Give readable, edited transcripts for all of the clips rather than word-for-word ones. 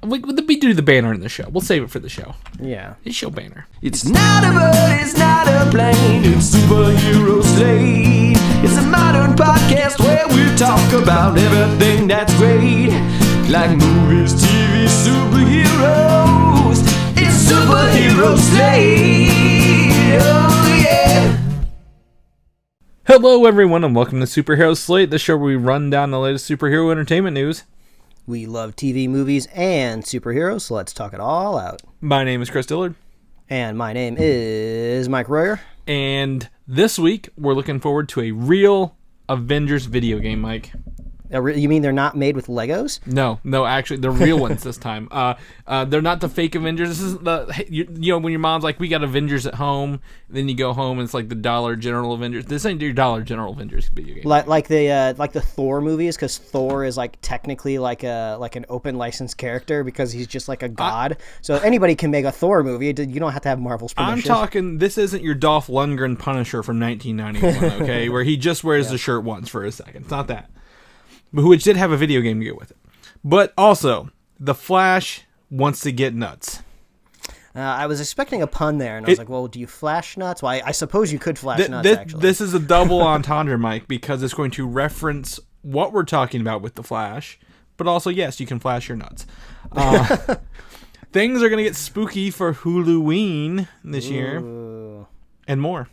We do the banner in the show. We'll save it for the show. Yeah. It's show banner. It's not a bird, it's not a plane, it's Superhero Slate. It's a modern podcast where we talk about everything that's great. Like movies, TV, superheroes. It's Superhero Slate. Oh yeah. Hello everyone and welcome to Superhero Slate, the show where we run down the latest superhero entertainment news. We love TV, movies, and superheroes, so let's talk it all out. My name is Chris Dillard. And my name is Mike Royer. And this week, we're looking forward to a real Avengers video game, Mike. You mean they're not made with Legos? No, actually, they're real ones this time. They're not the fake Avengers. This is you know, when your mom's like, we got Avengers at home, then you go home and it's like the Dollar General Avengers. This ain't your Dollar General Avengers video game. Like the Thor movies, because Thor is like technically like an open license character because he's just like a god. So anybody can make a Thor movie. You don't have to have Marvel's permission. I'm talking. This isn't your Dolph Lundgren Punisher from 1991, okay, where he just wears the shirt once for a second. It's not that. Which did have a video game to go with it. But also, The Flash wants to get nuts. I was expecting a pun there, and I was like, well, do you flash nuts? Well, I suppose you could flash nuts, actually. This is a double entendre, Mike, because it's going to reference what we're talking about with The Flash, but also, yes, you can flash your nuts. Things are going to get spooky for Hulu-ween this year, and more.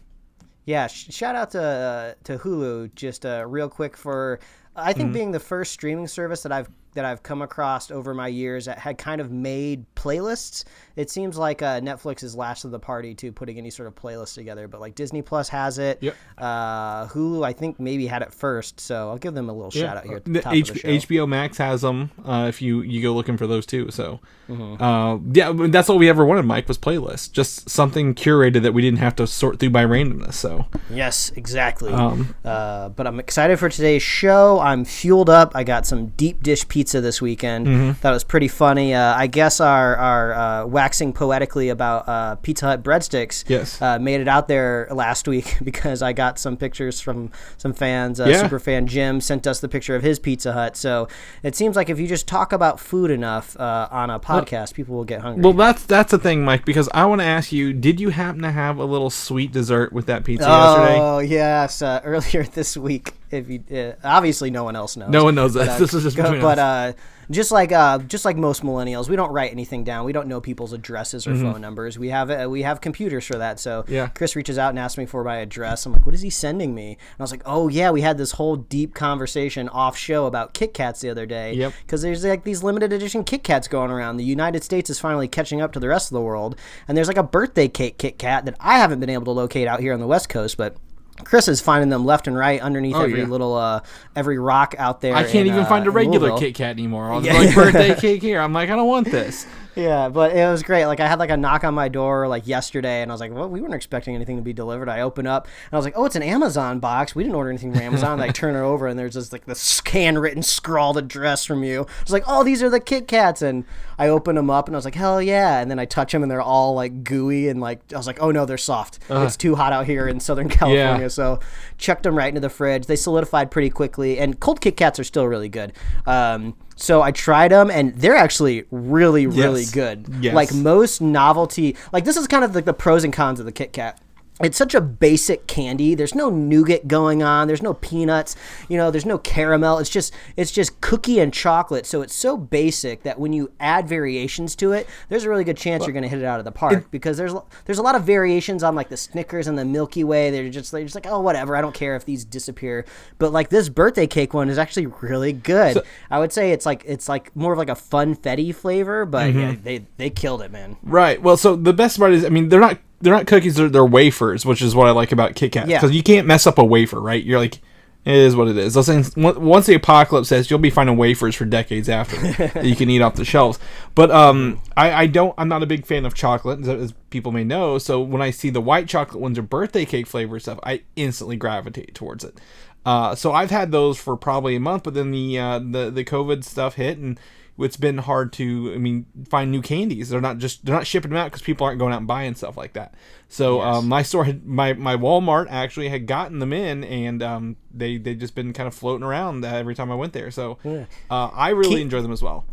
Yeah, shout out to Hulu, just real quick for... I think being the first streaming service that I've come across over my years that had kind of made playlists. It seems like Netflix is last of the party to putting any sort of playlist together, but like Disney Plus has it. Yep. Hulu, I think, maybe had it first, so I'll give them a little shout out here at the top of the show. HBO Max has them if you go looking for those too. So that's all we ever wanted, Mike, was playlists. Just something curated that we didn't have to sort through by randomness. So yes, exactly. But I'm excited for today's show. I'm fueled up. I got some deep dish pizza this weekend. That was pretty funny. I guess our waxing poetically about Pizza Hut breadsticks made it out there last week because I got some pictures from some fans. Super fan Jim sent us the picture of his Pizza Hut. So it seems like if you just talk about food enough on a podcast, people will get hungry. Well, that's the thing, Mike, because I want to ask you, did you happen to have a little sweet dessert with that pizza yesterday? Oh, yes. Earlier this week. If you obviously no one else knows. No one knows that. This is just between us. Just like most millennials, we don't write anything down. We don't know people's addresses or phone numbers. We have computers for that. So Chris reaches out and asks me for my address. I'm like, what is he sending me? And I was like, oh yeah, we had this whole deep conversation off show about Kit Kats the other day. Yep. Because there's like these limited edition Kit Kats going around. The United States is finally catching up to the rest of the world, and there's like a birthday cake Kit Kat that I haven't been able to locate out here on the West Coast, but Chris is finding them left and right underneath every rock out there. I can't even find a regular Kit Kat anymore. I was like, birthday cake here. I'm like, I don't want this. Yeah, but it was great. Like, I had like a knock on my door like yesterday, and I was like, well, we weren't expecting anything to be delivered. I open up, and I was like, oh, it's an Amazon box. We didn't order anything from Amazon. And I turn it over, and there's just like this handwritten, scrawled address from you. I was like, oh, these are the Kit Kats, and I open them up, and I was like, hell yeah. And then I touch them, and they're all like gooey, and like I was like, oh no, they're soft. It's too hot out here in Southern California. So chucked them right into the fridge. They solidified pretty quickly, and cold Kit Kats are still really good. So I tried them, and they're actually really, really good. Yes. Like most novelty, like this is kind of like the pros and cons of the Kit Kat. It's such a basic candy. There's no nougat going on. There's no peanuts. There's no caramel. It's just cookie and chocolate. So it's so basic that when you add variations to it, there's a really good chance you're going to hit it out of the park because there's a lot of variations on like the Snickers and the Milky Way. They're just like, oh, whatever. I don't care if these disappear. But like this birthday cake one is actually really good. So, I would say it's like more of like a funfetti flavor, but yeah, they killed it, man. Right. Well, so the best part is, I mean, they're not cookies, they're wafers, which is what I like about Kit Kat. Because you can't mess up a wafer, right? You're like, it is what it is. Those things, once the apocalypse hits, you'll be finding wafers for decades after that you can eat off the shelves. But I'm not a big fan of chocolate, as people may know. So when I see the white chocolate ones or birthday cake flavor stuff, I instantly gravitate towards it. So I've had those for probably a month, but then the COVID stuff hit, and it's been hard to, find new candies. They're not shipping them out because people aren't going out and buying stuff like that. So my store my Walmart actually had gotten them in, and they just been kind of floating around every time I went there. So I really enjoy them as well.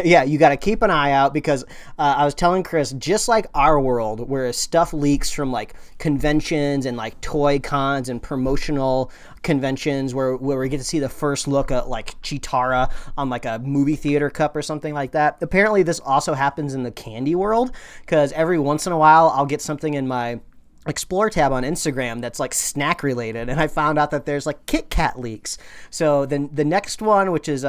Yeah, you got to keep an eye out because I was telling Chris, just like our world, where stuff leaks from like conventions and like toy cons and promotional conventions where we get to see the first look at like Chitara on like a movie theater cup or something like that. Apparently this also happens in the candy world because every once in a while I'll get something in my Explore tab on Instagram that's like snack related, and I found out that there's like Kit Kat leaks. So then the next one, which is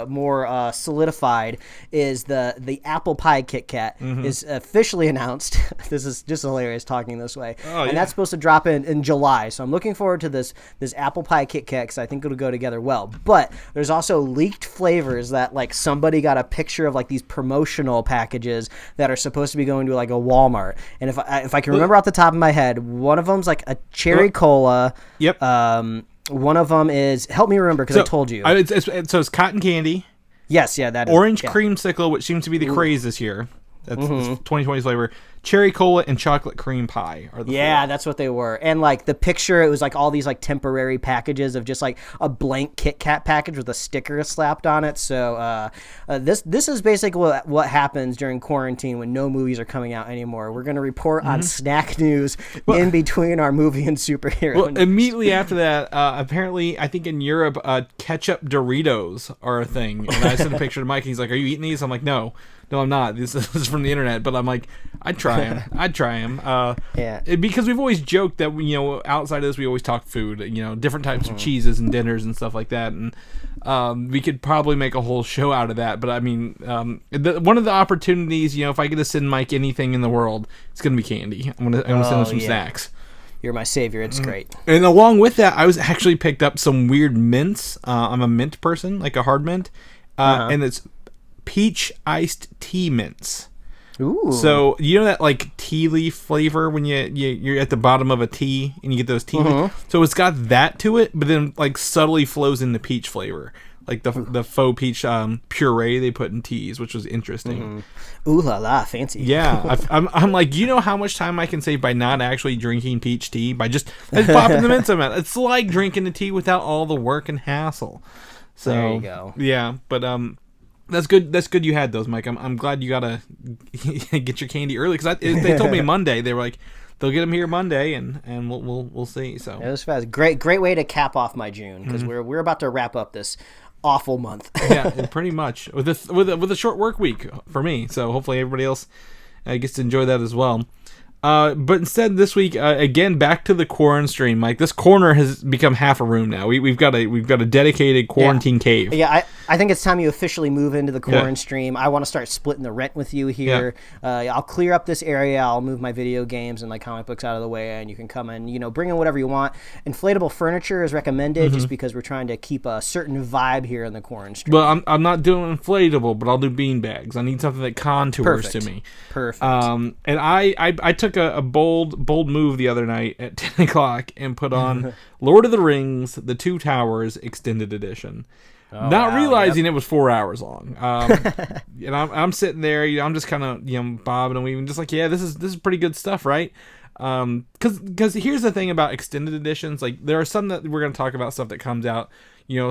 more solidified, is the apple pie Kit Kat is officially announced. This is just hilarious talking this way, and that's supposed to drop in July. So I'm looking forward to this apple pie Kit Kat because I think it'll go together well. But there's also leaked flavors that like somebody got a picture of like these promotional packages that are supposed to be going to like a Walmart, and if I can remember off the top of my head, one of them's like a cherry cola. Yep. One of them is, help me remember because I told you. It's cotton candy. Yes, yeah, that is. Orange creamsicle, which seems to be the craze this year. That's 2020's flavor. Cherry cola and chocolate cream pie are the flavors. That's what they were. And like the picture, it was like all these like temporary packages of just like a blank Kit Kat package with a sticker slapped on it. So this is basically what happens during quarantine when no movies are coming out anymore. We're going to report on snack news in between our movie and superhero news. Immediately after that, apparently, I think in Europe, ketchup Doritos are a thing. And I sent a picture to Mike, and he's like, "Are you eating these?" I'm like, No, I'm not. This is from the internet. But I'm like, I'd try them. Because we've always joked that, outside of this, we always talk food, different types of cheeses and dinners and stuff like that. And we could probably make a whole show out of that. But I mean, one of the opportunities, if I get to send Mike anything in the world, it's going to be candy. I'm going to send him some snacks. You're my savior. It's great. And along with that, I was actually picked up some weird mints. I'm a mint person, like a hard mint. And it's peach iced tea mints. Ooh. So you know that like tea leaf flavor when you're at the bottom of a tea and you get those tea leaves? So it's got that to it, but then like subtly flows into peach flavor, like the faux peach puree they put in teas, which was interesting. Ooh la la, fancy. Yeah, I'm like, how much time I can save by not actually drinking peach tea by just popping the mints in it. It's like drinking the tea without all the work and hassle. So there you go. Yeah, but that's good. That's good you had those, Mike. I'm glad you gotta get your candy early because they told me Monday. They were like, they'll get them here Monday, and we'll see. So it was fast. Great way to cap off my June because we're about to wrap up this awful month. Yeah, pretty much with a short work week for me. So hopefully everybody else gets to enjoy that as well. But instead this week, again, back to the Quaran-Stream. Mike, this corner has become half a room now. We've got a dedicated quarantine cave. Yeah, I think it's time you officially move into the Quaran-Stream. I want to start splitting the rent with you here. I'll clear up this area. I'll move my video games and my comic books out of the way, and you can come and bring in whatever you want. Inflatable furniture is recommended just because we're trying to keep a certain vibe here in the Quaran-Stream. Well, I'm not doing inflatable, but I'll do bean bags. I need something that contours to me. Perfect. And I took a bold move the other night at 10 o'clock and put on Lord of the Rings, The Two Towers Extended Edition. Not realizing it was 4 hours long. And I'm sitting there, I'm just kind of bobbing and weaving, just like, this is pretty good stuff, right? Because here's the thing about extended editions, like there are some that we're going to talk about, stuff that comes out,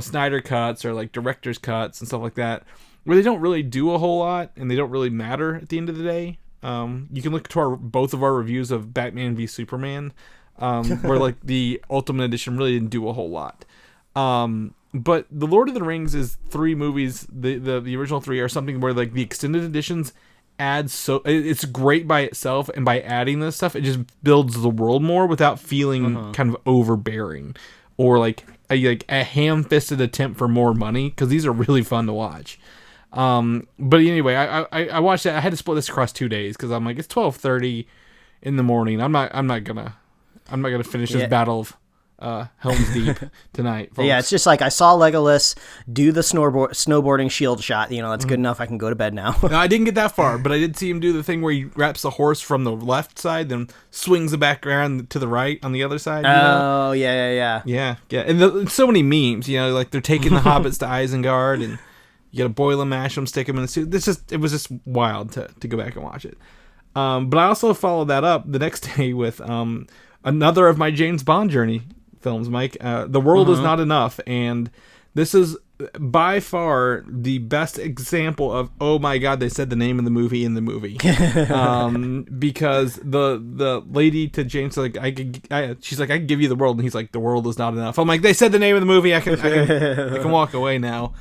Snyder cuts or like director's cuts and stuff like that, where they don't really do a whole lot and they don't really matter at the end of the day. You can look to both of our reviews of Batman v Superman, where like the Ultimate Edition really didn't do a whole lot. But the Lord of the Rings is 3 movies. The original 3 are something where like the extended editions add it's great by itself, and by adding this stuff, it just builds the world more without feeling kind of overbearing or like a ham-fisted attempt for more money. Because these are really fun to watch. But anyway, I watched that. I had to split this across 2 days because I'm like, it's 12:30 in the morning. I'm not gonna finish this battle of Helm's Deep tonight, folks. Yeah, it's just like I saw Legolas do the snowboarding shield shot. That's good enough. I can go to bed now. No, I didn't get that far, but I did see him do the thing where he wraps the horse from the left side, then swings it back around to the right on the other side. Oh, yeah. And so many memes. Like they're taking the hobbits to Isengard, and you gotta boil them, mash them, stick them in the soup. It was just wild to go back and watch it. But I also followed that up the next day with another of my James Bond journey films, Mike. The World is Not Enough, and this is by far the best example of, oh my god, they said the name of the movie in the movie. Because the lady to James, like, she's like, I can give you the world, and he's like, the world is not enough. I'm like, they said the name of the movie, I can walk away now.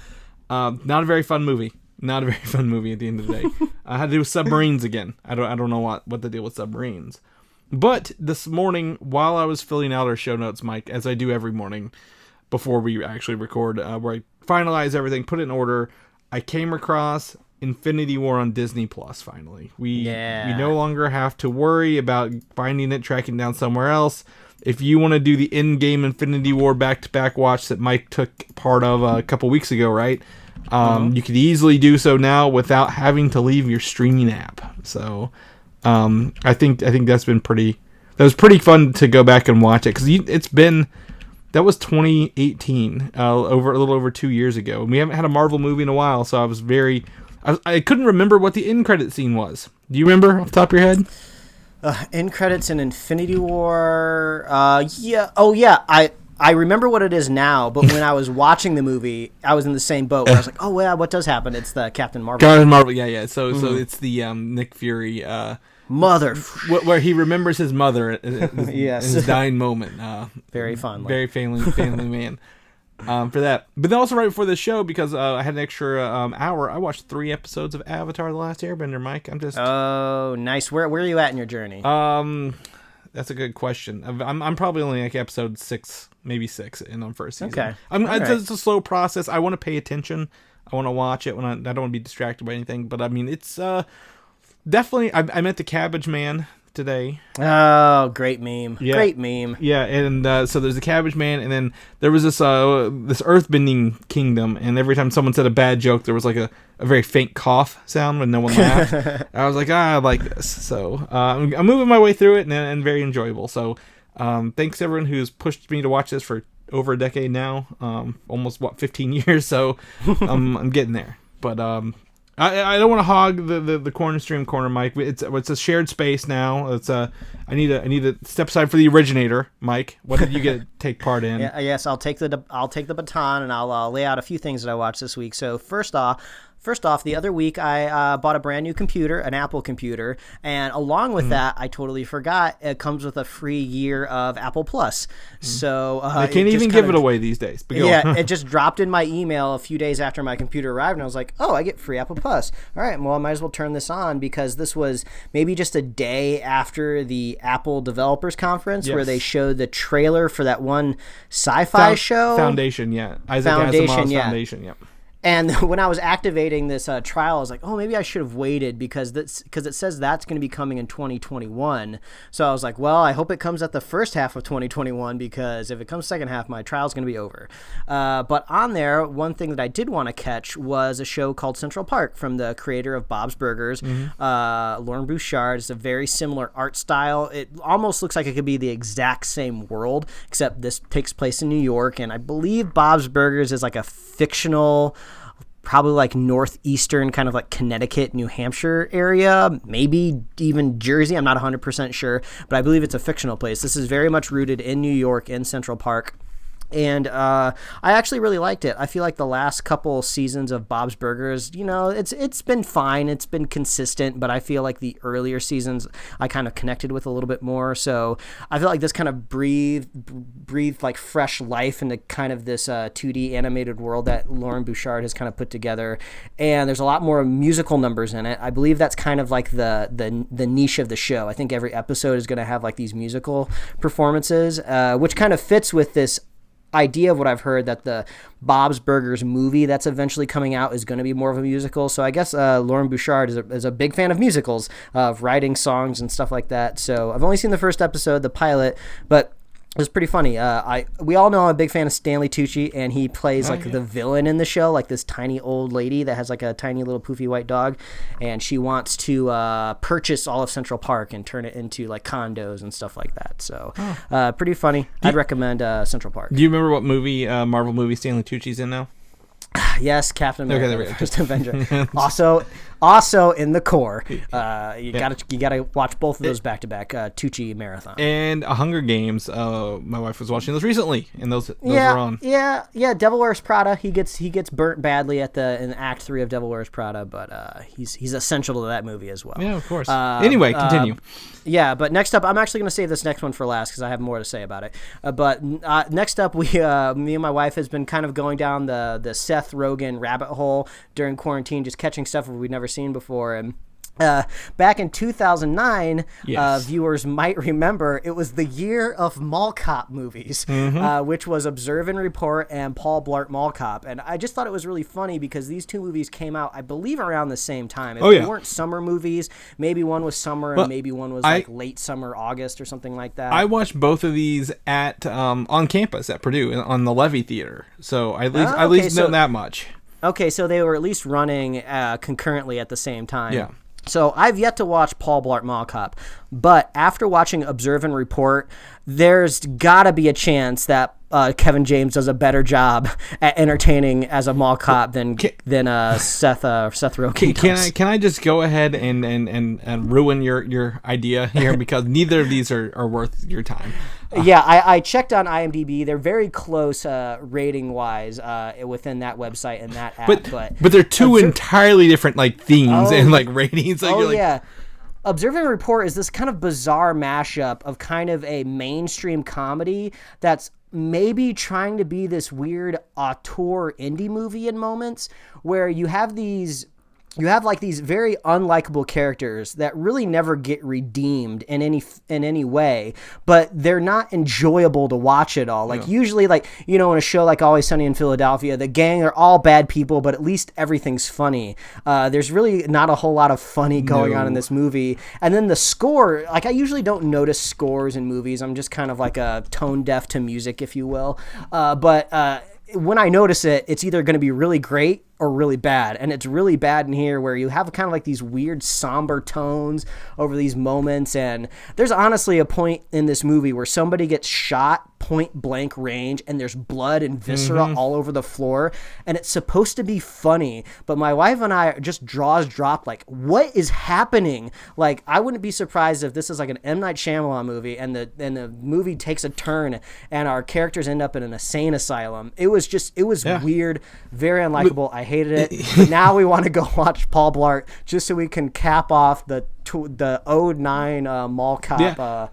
Not a very fun movie. Not a very fun movie at the end of the day. I had to do with submarines again. I don't know what the deal with submarines. But this morning, while I was filling out our show notes, Mike, as I do every morning before we actually record, where I finalize everything, put it in order, I came across Infinity War on Disney Plus. Finally, we no longer have to worry about finding it, tracking down somewhere else. If you want to do the in-game Infinity War back-to-back watch that Mike took part of a couple weeks ago, right? You could easily do so now without having to leave your streaming app. So, I think that was pretty fun to go back and watch it, because that was 2018, a little over 2 years ago, and we haven't had a Marvel movie in a while. So I couldn't remember what the end credit scene was. Do you remember off the top of your head? End credits in Infinity War. Yeah. Oh yeah. I remember what it is now, but when I was watching the movie, I was in the same boat where I was like, oh, yeah, what does happen? It's the Captain Marvel. Yeah. So it's the Nick Fury mother, where he remembers his mother in his dying moment. Very fun. Very family man. For that. But then also right before the show, because I had an extra hour, I watched 3 episodes of Avatar: The Last Airbender, Mike. Oh, nice. Where are you at in your journey? That's a good question. I'm probably only like episode 6, maybe 6 in on first season. Okay. It's a slow process. I want to pay attention. I want to watch it when I don't want to be distracted by anything. But I mean, it's definitely. I met the Cabbage Man today. Oh, great meme. Yeah. Great meme. Yeah, and so there's the Cabbage Man, and then there was this Earthbending kingdom, and every time someone said a bad joke, there was like a very faint cough sound when no one laughed. I was like, I like this. So I'm moving my way through it, and very enjoyable. So thanks everyone who's pushed me to watch this for over a decade now, almost 15 years. So I'm getting there, but I don't want to hog the Quaran-Stream corner, Mike. It's a shared space now. I need to step aside for the originator, Mike. What did you get to take part in? Yes, I'll take the baton, and I'll lay out a few things that I watched this week. So first off, the other week I bought a brand new computer, an Apple computer, and along with that, I totally forgot it comes with a free year of Apple Plus. So they can't even give it away these days. But it just dropped in my email a few days after my computer arrived, and I was like, oh, I get free Apple Plus. All right, well, I might as well turn this on, because this was maybe just a day after the Apple Developers Conference where they showed the trailer for that one sci-fi show. Foundation, yeah. Isaac Asimov's Foundation, yeah. And when I was activating this trial, I was like, oh, maybe I should have waited, because it says that's going to be coming in 2021. So I was like, well, I hope it comes at the first half of 2021, because if it comes second half, my trial's going to be over. But on there, one thing that I did want to catch was a show called Central Park from the creator of Bob's Burgers, Lauren Bouchard. It's a very similar art style. It almost looks like it could be the exact same world, except this takes place in New York. And I believe Bob's Burgers is like a fictional, probably like northeastern, kind of like Connecticut, New Hampshire area, maybe even Jersey. I'm not 100% sure, but I believe it's a fictional place. This is very much rooted in New York, in Central Park. And I actually really liked it. I feel like the last couple seasons of Bob's Burgers, it's been fine. It's been consistent, but I feel like the earlier seasons I kind of connected with a little bit more. So I feel like this kind of breathed like fresh life into kind of this 2D animated world that Lauren Bouchard has kind of put together. And there's a lot more musical numbers in it. I believe that's kind of like the niche of the show. I think every episode is going to have like these musical performances, which kind of fits with this idea of what I've heard, that the Bob's Burgers movie that's eventually coming out is going to be more of a musical. So I guess Lauren Bouchard is a big fan of musicals, of writing songs and stuff like that. So I've only seen the first episode, the pilot, but it was pretty funny. We all know I'm a big fan of Stanley Tucci, and he plays the villain in the show, like this tiny old lady that has like a tiny little poofy white dog, and she wants to purchase all of Central Park and turn it into like condos and stuff like that. So pretty funny. I'd recommend Central Park. Do you remember what movie, Marvel movie, Stanley Tucci's in now? Yes, Captain America, there we go. First Avenger. Also in the core, you gotta watch both of those back to back. Tucci marathon and Hunger Games. My wife was watching those recently, and those were on. Yeah. Devil Wears Prada. He gets burnt badly in Act 3 of Devil Wears Prada, but he's essential to that movie as well. Yeah, of course. Anyway, continue. Yeah, but next up, I'm actually going to save this next one for last because I have more to say about it. But next up, me and my wife has been kind of going down the Seth Rogen rabbit hole during quarantine, just catching stuff we'd never seen before. And back in 2009, viewers might remember it was the year of Mall Cop movies, which was Observe and Report and Paul Blart Mall Cop. And I just thought it was really funny because these two movies came out, I believe, around the same time. They weren't summer movies. Maybe one was summer and maybe one was late summer, August or something like that. I watched both of these at on campus at Purdue on the Levy Theater, so I at least know that much. Okay, so they were at least running concurrently at the same time. Yeah. So I've yet to watch Paul Blart Mall Cop, but after watching Observe and Report, there's got to be a chance that Kevin James does a better job at entertaining as a mall cop than Seth Rogen does. Can I just go ahead and ruin your idea here because neither of these are worth your time. Yeah, I checked on IMDb. They're very close rating wise within that website and that app. But they're two entirely different themes and ratings. Yeah. Observe and Report is this kind of bizarre mashup of kind of a mainstream comedy that's maybe trying to be this weird auteur indie movie in moments where you have these very unlikable characters that really never get redeemed in any way, but they're not enjoyable to watch at all. Usually in a show like Always Sunny in Philadelphia, the gang are all bad people, but at least everything's funny. There's really not a whole lot of funny going on in this movie. And then the score, I usually don't notice scores in movies. I'm just kind of a tone deaf to music, if you will. But when I notice it, it's either going to be really great or really bad, and it's really bad in here where you have kind of these weird somber tones over these moments. And there's honestly a point in this movie where somebody gets shot point blank range and there's blood and viscera all over the floor, and it's supposed to be funny, but my wife and I just jaws dropped what is happening? I wouldn't be surprised if this is an M. Night Shyamalan movie and the movie takes a turn and our characters end up in an insane asylum. It was weird, very unlikable. I hated it. But now we want to go watch Paul Blart just so we can cap off the 09 mall cop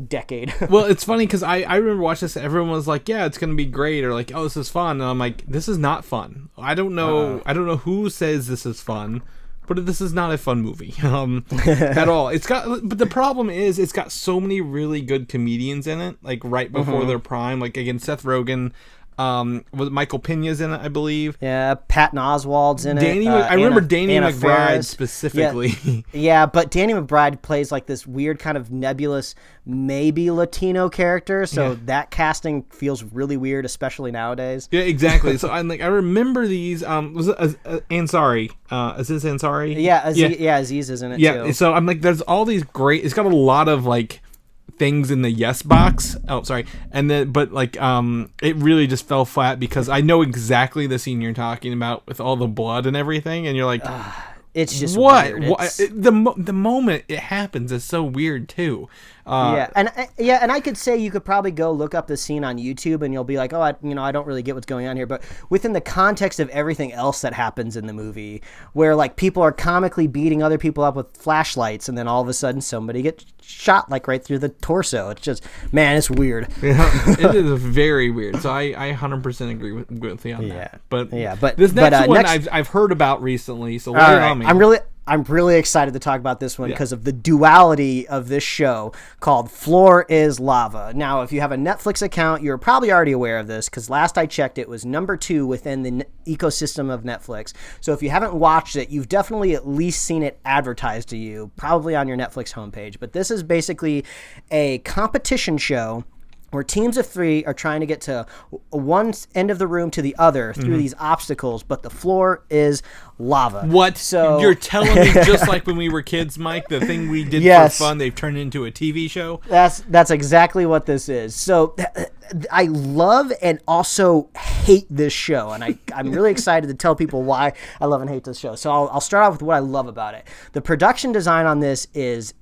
decade. Well, it's funny because I remember watching this. Everyone was like, "Yeah, it's gonna be great," or oh, this is fun. And I'm like, "This is not fun." I don't know who says this is fun, but this is not a fun movie at all. But the problem is, it's got so many really good comedians in it, right before their prime. Again, Seth Rogen. Was Michael Pena's in it, I believe. Yeah, Patton Oswalt's in it. I remember Danny McBride Faris. specifically. Yeah, but Danny McBride plays this weird kind of nebulous, maybe Latino character, so that casting feels really weird, especially nowadays. Yeah, exactly. So I remember these. Was it Ansari? Aziz Ansari? Yeah, Aziz is in it too. Yeah, so I'm there's all these great. It's got a lot of things in the yes box. Oh, sorry. And then, but it really just fell flat because I know exactly the scene you're talking about with all the blood and everything, and you're it's just what? Weird. The moment it happens is so weird too. And I could say you could probably go look up the scene on YouTube and you'll be like, oh, I don't really get what's going on here. But within the context of everything else that happens in the movie, where people are comically beating other people up with flashlights, and then all of a sudden somebody gets shot right through the torso. It's just, man, it's weird. It is very weird. So I 100% agree with you on that. But this next one I've heard about recently. So lay it on me. I'm really excited to talk about this one because of the duality of this show called Floor is Lava. Now, if you have a Netflix account, you're probably already aware of this because last I checked, it was number 2 within the ecosystem of Netflix. So if you haven't watched it, you've definitely at least seen it advertised to you, probably on your Netflix homepage. But this is basically a competition show where teams of 3 are trying to get to one end of the room to the other through these obstacles, but the floor is lava. What? So you're telling me just like when we were kids, Mike, the thing we did for fun, they've turned into a TV show? That's exactly what this is. So I love and also hate this show, and I'm really excited to tell people why I love and hate this show. So I'll start off with what I love about it. The production design on this is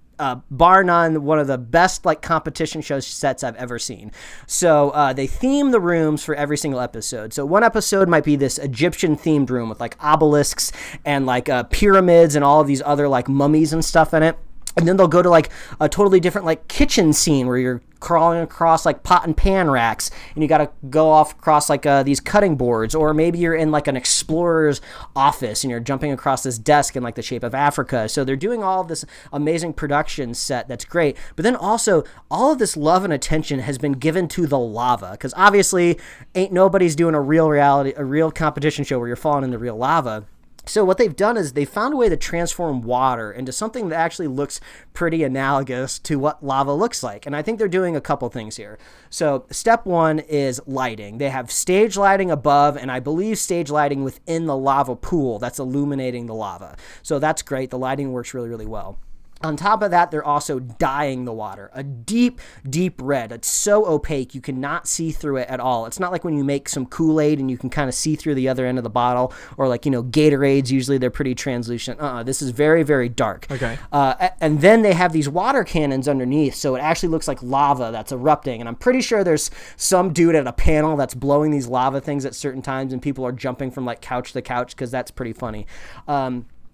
bar none, one of the best like competition show sets I've ever seen. So they theme the rooms for every single episode. So one episode might be this Egyptian themed room with like obelisks and like pyramids and all of these other like mummies and stuff in it. And then they'll go to like a totally different like kitchen scene where you're crawling across like pot and pan racks and you got to go off across like these cutting boards, or maybe you're in like an explorer's office and you're jumping across this desk in like the shape of Africa. So they're doing all of this amazing production set that's great, but then also all of this love and attention has been given to the lava, because obviously ain't nobody's doing a real competition show where you're falling in the real lava. So what they've done is they found a way to transform water into something that actually looks pretty analogous to what lava looks like. And I think they're doing a couple things here. So step 1 is lighting. They have stage lighting above, and I believe stage lighting within the lava pool that's illuminating the lava. So that's great. The lighting works really, really well. On top of that, they're also dyeing the water a deep, deep red. It's so opaque, you cannot see through it at all. It's not like when you make some Kool-Aid and you can kind of see through the other end of the bottle, or like, Gatorades, usually they're pretty translucent. This is very, very dark. Okay. And then they have these water cannons underneath, so it actually looks like lava that's erupting. And I'm pretty sure there's some dude at a panel that's blowing these lava things at certain times, and people are jumping from like couch to couch, because that's pretty funny.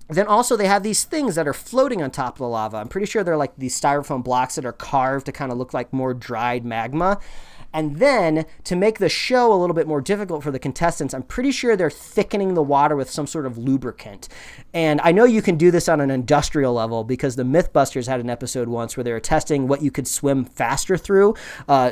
Then also they have these things that are floating on top of the lava. I'm pretty sure they're like these styrofoam blocks that are carved to kind of look like more dried magma. And then to make the show a little bit more difficult for the contestants, I'm pretty sure they're thickening the water with some sort of lubricant. And I know you can do this on an industrial level, because the Mythbusters had an episode once where they were testing what you could swim faster through,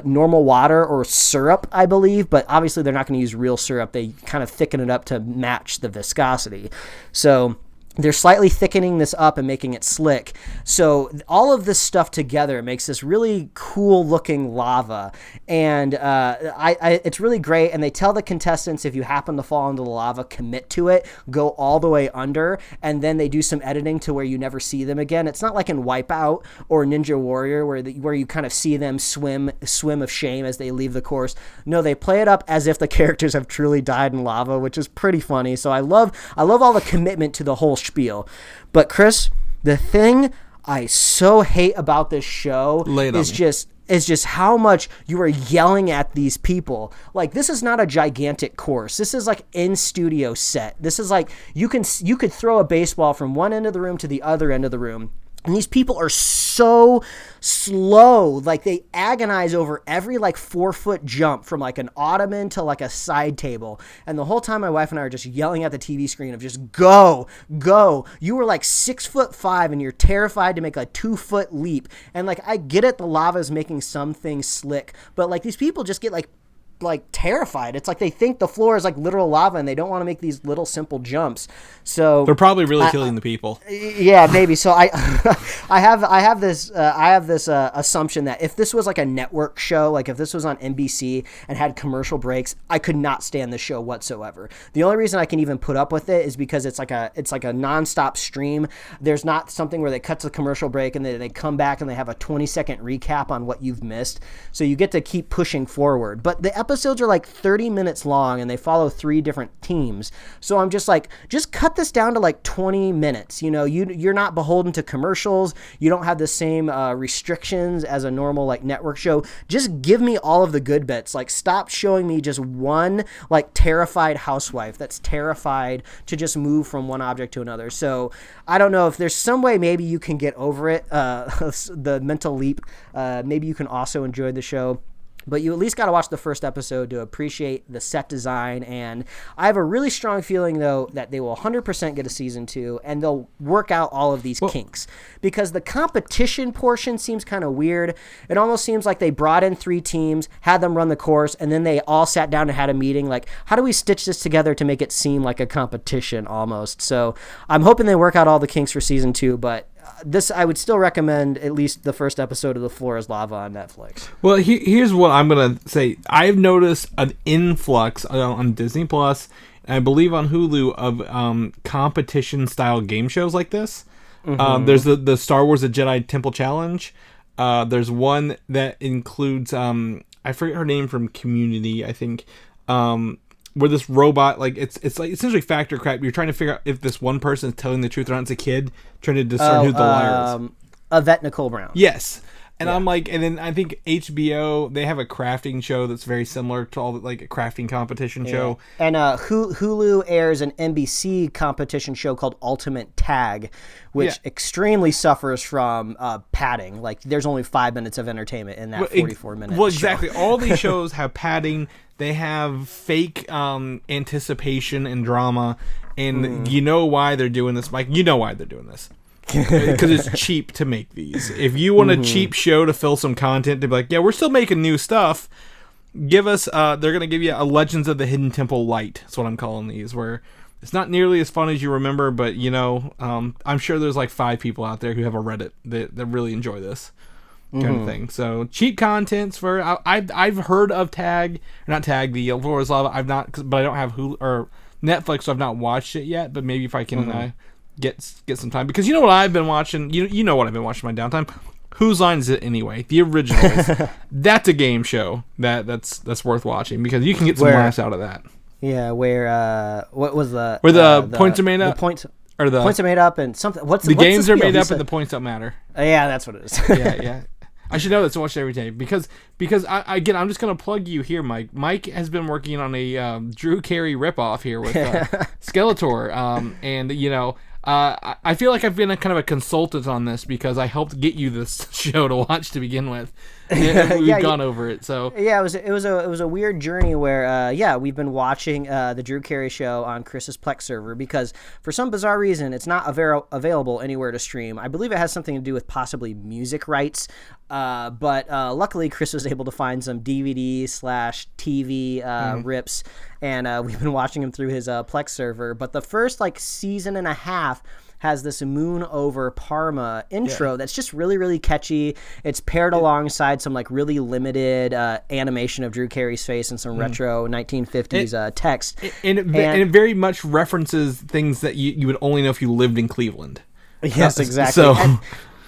normal water or syrup, I believe. But obviously they're not going to use real syrup. They kind of thicken it up to match the viscosity. So they're slightly thickening this up and making it slick. So all of this stuff together makes this really cool looking lava. And it's really great. And they tell the contestants, if you happen to fall into the lava, commit to it, go all the way under. And then they do some editing to where you never see them again. It's not like in Wipeout or Ninja Warrior where you kind of see them swim of shame as they leave the course. No, they play it up as if the characters have truly died in lava, which is pretty funny. So I love all the commitment to the whole spiel. But Chris, the thing I so hate about this show is just how much you are yelling at these people. Like, this is not a gigantic course. This is like in studio set. This is like you could throw a baseball from one end of the room to the other end of the room. And these people are so slow. Like, they agonize over every like 4-foot jump from like an ottoman to like a side table. And the whole time my wife and I are just yelling at the TV screen of just go. You were like 6'5" and you're terrified to make a 2-foot leap. And like, I get it, the lava is making some things slick, but like these people just get like terrified. It's like they think the floor is like literal lava and they don't want to make these little simple jumps. So they're probably really killing the people. Yeah, maybe. So I have this assumption that if this was like a network show, like if this was on NBC and had commercial breaks, I could not stand the show whatsoever. The only reason I can even put up with it is because it's like a nonstop stream. There's not something where they cut to the commercial break and they come back and they have a 20-second recap on what you've missed. So you get to keep pushing forward. But the episodes are like 30 minutes long and they follow 3 different teams. So I'm just like, just cut this down to like 20 minutes. You're not beholden to commercials. You don't have the same restrictions as a normal like network show. Just give me all of the good bits. Like, stop showing me just one like terrified housewife that's terrified to just move from one object to another. So I don't know if there's some way maybe you can get over it, the mental leap. Maybe you can also enjoy the show. But you at least got to watch the first episode to appreciate the set design. And I have a really strong feeling, though, that they will 100% get a season 2 and they'll work out all of these kinks. Because the competition portion seems kind of weird. It almost seems like they brought in 3 teams, had them run the course, and then they all sat down and had a meeting. Like, how do we stitch this together to make it seem like a competition almost? So I'm hoping they work out all the kinks for season 2, but I would still recommend at least the first episode of The Floor is Lava on Netflix. Well, here's what I'm going to say. I've noticed an influx on Disney Plus, and I believe on Hulu, of competition-style game shows like this. Mm-hmm. There's the Star Wars The Jedi Temple Challenge. There's one that includes, I forget her name from Community, I think, where this robot, like, it's like essentially factor crap. You're trying to figure out if this one person is telling the truth or not. It's a kid trying to discern who the liar is. Yvette Nicole Brown. Yes. And I'm like, and then I think HBO, they have a crafting show that's very similar to all the, like, a crafting competition show. And Hulu airs an NBC competition show called Ultimate Tag, which extremely suffers from padding. Like, there's only 5 minutes of entertainment in that 44-minute Well, exactly. Show. All these shows have padding. They have fake anticipation and drama. And you know why they're doing this, Mike. You know why they're doing this. Because it's cheap to make these. If you want a cheap show to fill some content, to be like, yeah, we're still making new stuff, give us, they're going to give you a Legends of the Hidden Temple Light. That's what I'm calling these, where it's not nearly as fun as you remember, but, you know, I'm sure there's like 5 people out there who have a Reddit that really enjoy this kind of thing. So, cheap contents for, I've heard of the Floor is Lava, but I don't have Hulu or Netflix, so I've not watched it yet, but maybe if I can get some time, because you know what I've been watching, you know what I've been watching in my downtime. Whose Line Is It Anyway? The originals. That's a game show that's worth watching, because you can get some laughs out of that. Yeah, where what was the points are made up? The points are made up and something. The games are made up and the points don't matter. Yeah, that's what it is. yeah. I should know this to watch it every day, because I'm just gonna plug you here, Mike. Mike has been working on a Drew Carey ripoff here with Skeletor, and you know. I feel like I've been a kind of a consultant on this, because I helped get you this show to watch to begin with. We've gone over it, so yeah, it was a weird journey where we've been watching the Drew Carey show on Chris's Plex server, because for some bizarre reason it's not available anywhere to stream. I believe it has something to do with possibly music rights, but luckily Chris was able to find some DVD/TV rips, and we've been watching him through his Plex server. But the first like season and a half has this Moon Over Parma intro that's just really, really catchy. It's paired alongside some like really limited animation of Drew Carey's face and some retro 1950s text. And it very much references things that you would only know if you lived in Cleveland. Yes, exactly. So...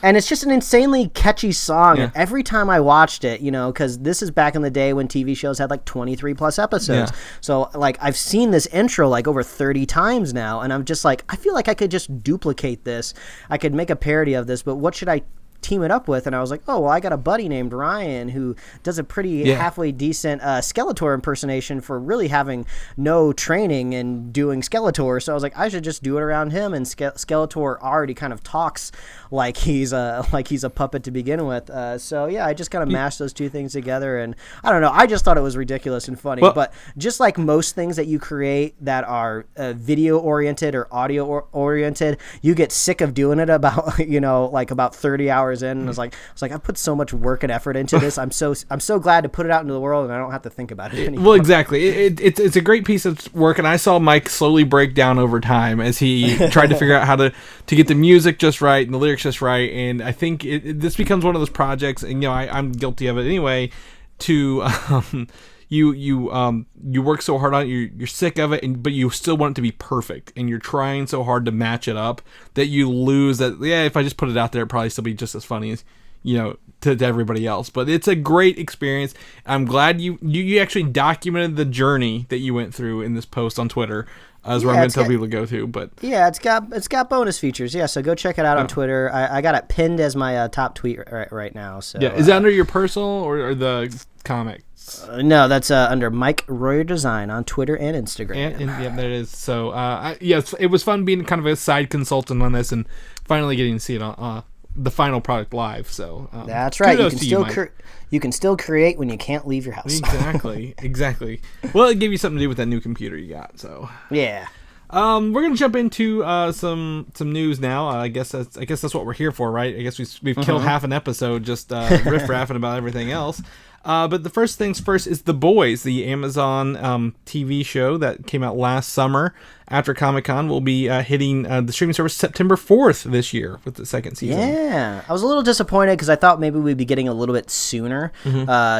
And it's just an insanely catchy song. Yeah. And every time I watched it, you know, because this is back in the day when TV shows had like 23 plus episodes. Yeah. So like I've seen this intro like over 30 times now. And I'm just like, I feel like I could just duplicate this. I could make a parody of this, but what should I team it up with? And I was like, oh, well, I got a buddy named Ryan who does a pretty halfway decent Skeletor impersonation for really having no training in doing Skeletor. So I was like, I should just do it around him. And Skeletor already kind of talks like he's a puppet to begin with. So yeah, I just kind of mashed those two things together, and I don't know, I just thought it was ridiculous and funny. Well, but just like most things that you create that are video oriented or audio oriented, you get sick of doing it about about 30 hours in, and I was like I put so much work and effort into this. I'm so glad to put it out into the world, and I don't have to think about it anymore. Well, exactly. It's a great piece of work, and I saw Mike slowly break down over time as he tried to figure out how to get the music just right and the lyrics just right. And I think this becomes one of those projects, and I'm guilty of it anyway. To you work so hard on it, you're sick of it, but you still want it to be perfect, and you're trying so hard to match it up that you lose that. Yeah, if I just put it out there, it'd probably still be just as funny as to everybody else. But it's a great experience. I'm glad you actually documented the journey that you went through in this post on Twitter. As where I'm going to tell people to go to, but yeah, it's got bonus features. Yeah, so go check it out on Twitter. I got it pinned as my top tweet right now. So yeah, is that under your personal or the comics? No, that's under Mike Royer Design on Twitter and Instagram. And yeah, there it is. So it was fun being kind of a side consultant on this and finally getting to see it on the final product live. So that's right. You can still create when you can't leave your house. Exactly. Well, it gave you something to do with that new computer you got. So yeah. We're gonna jump into some news now. I guess that's what we're here for, right? I guess we've killed half an episode just riff-raffing about everything else. But the first things first is The Boys, the Amazon TV show that came out last summer after Comic-Con, will be hitting the streaming service September 4th this year with the second season. Yeah. I was a little disappointed because I thought maybe we'd be getting a little bit sooner,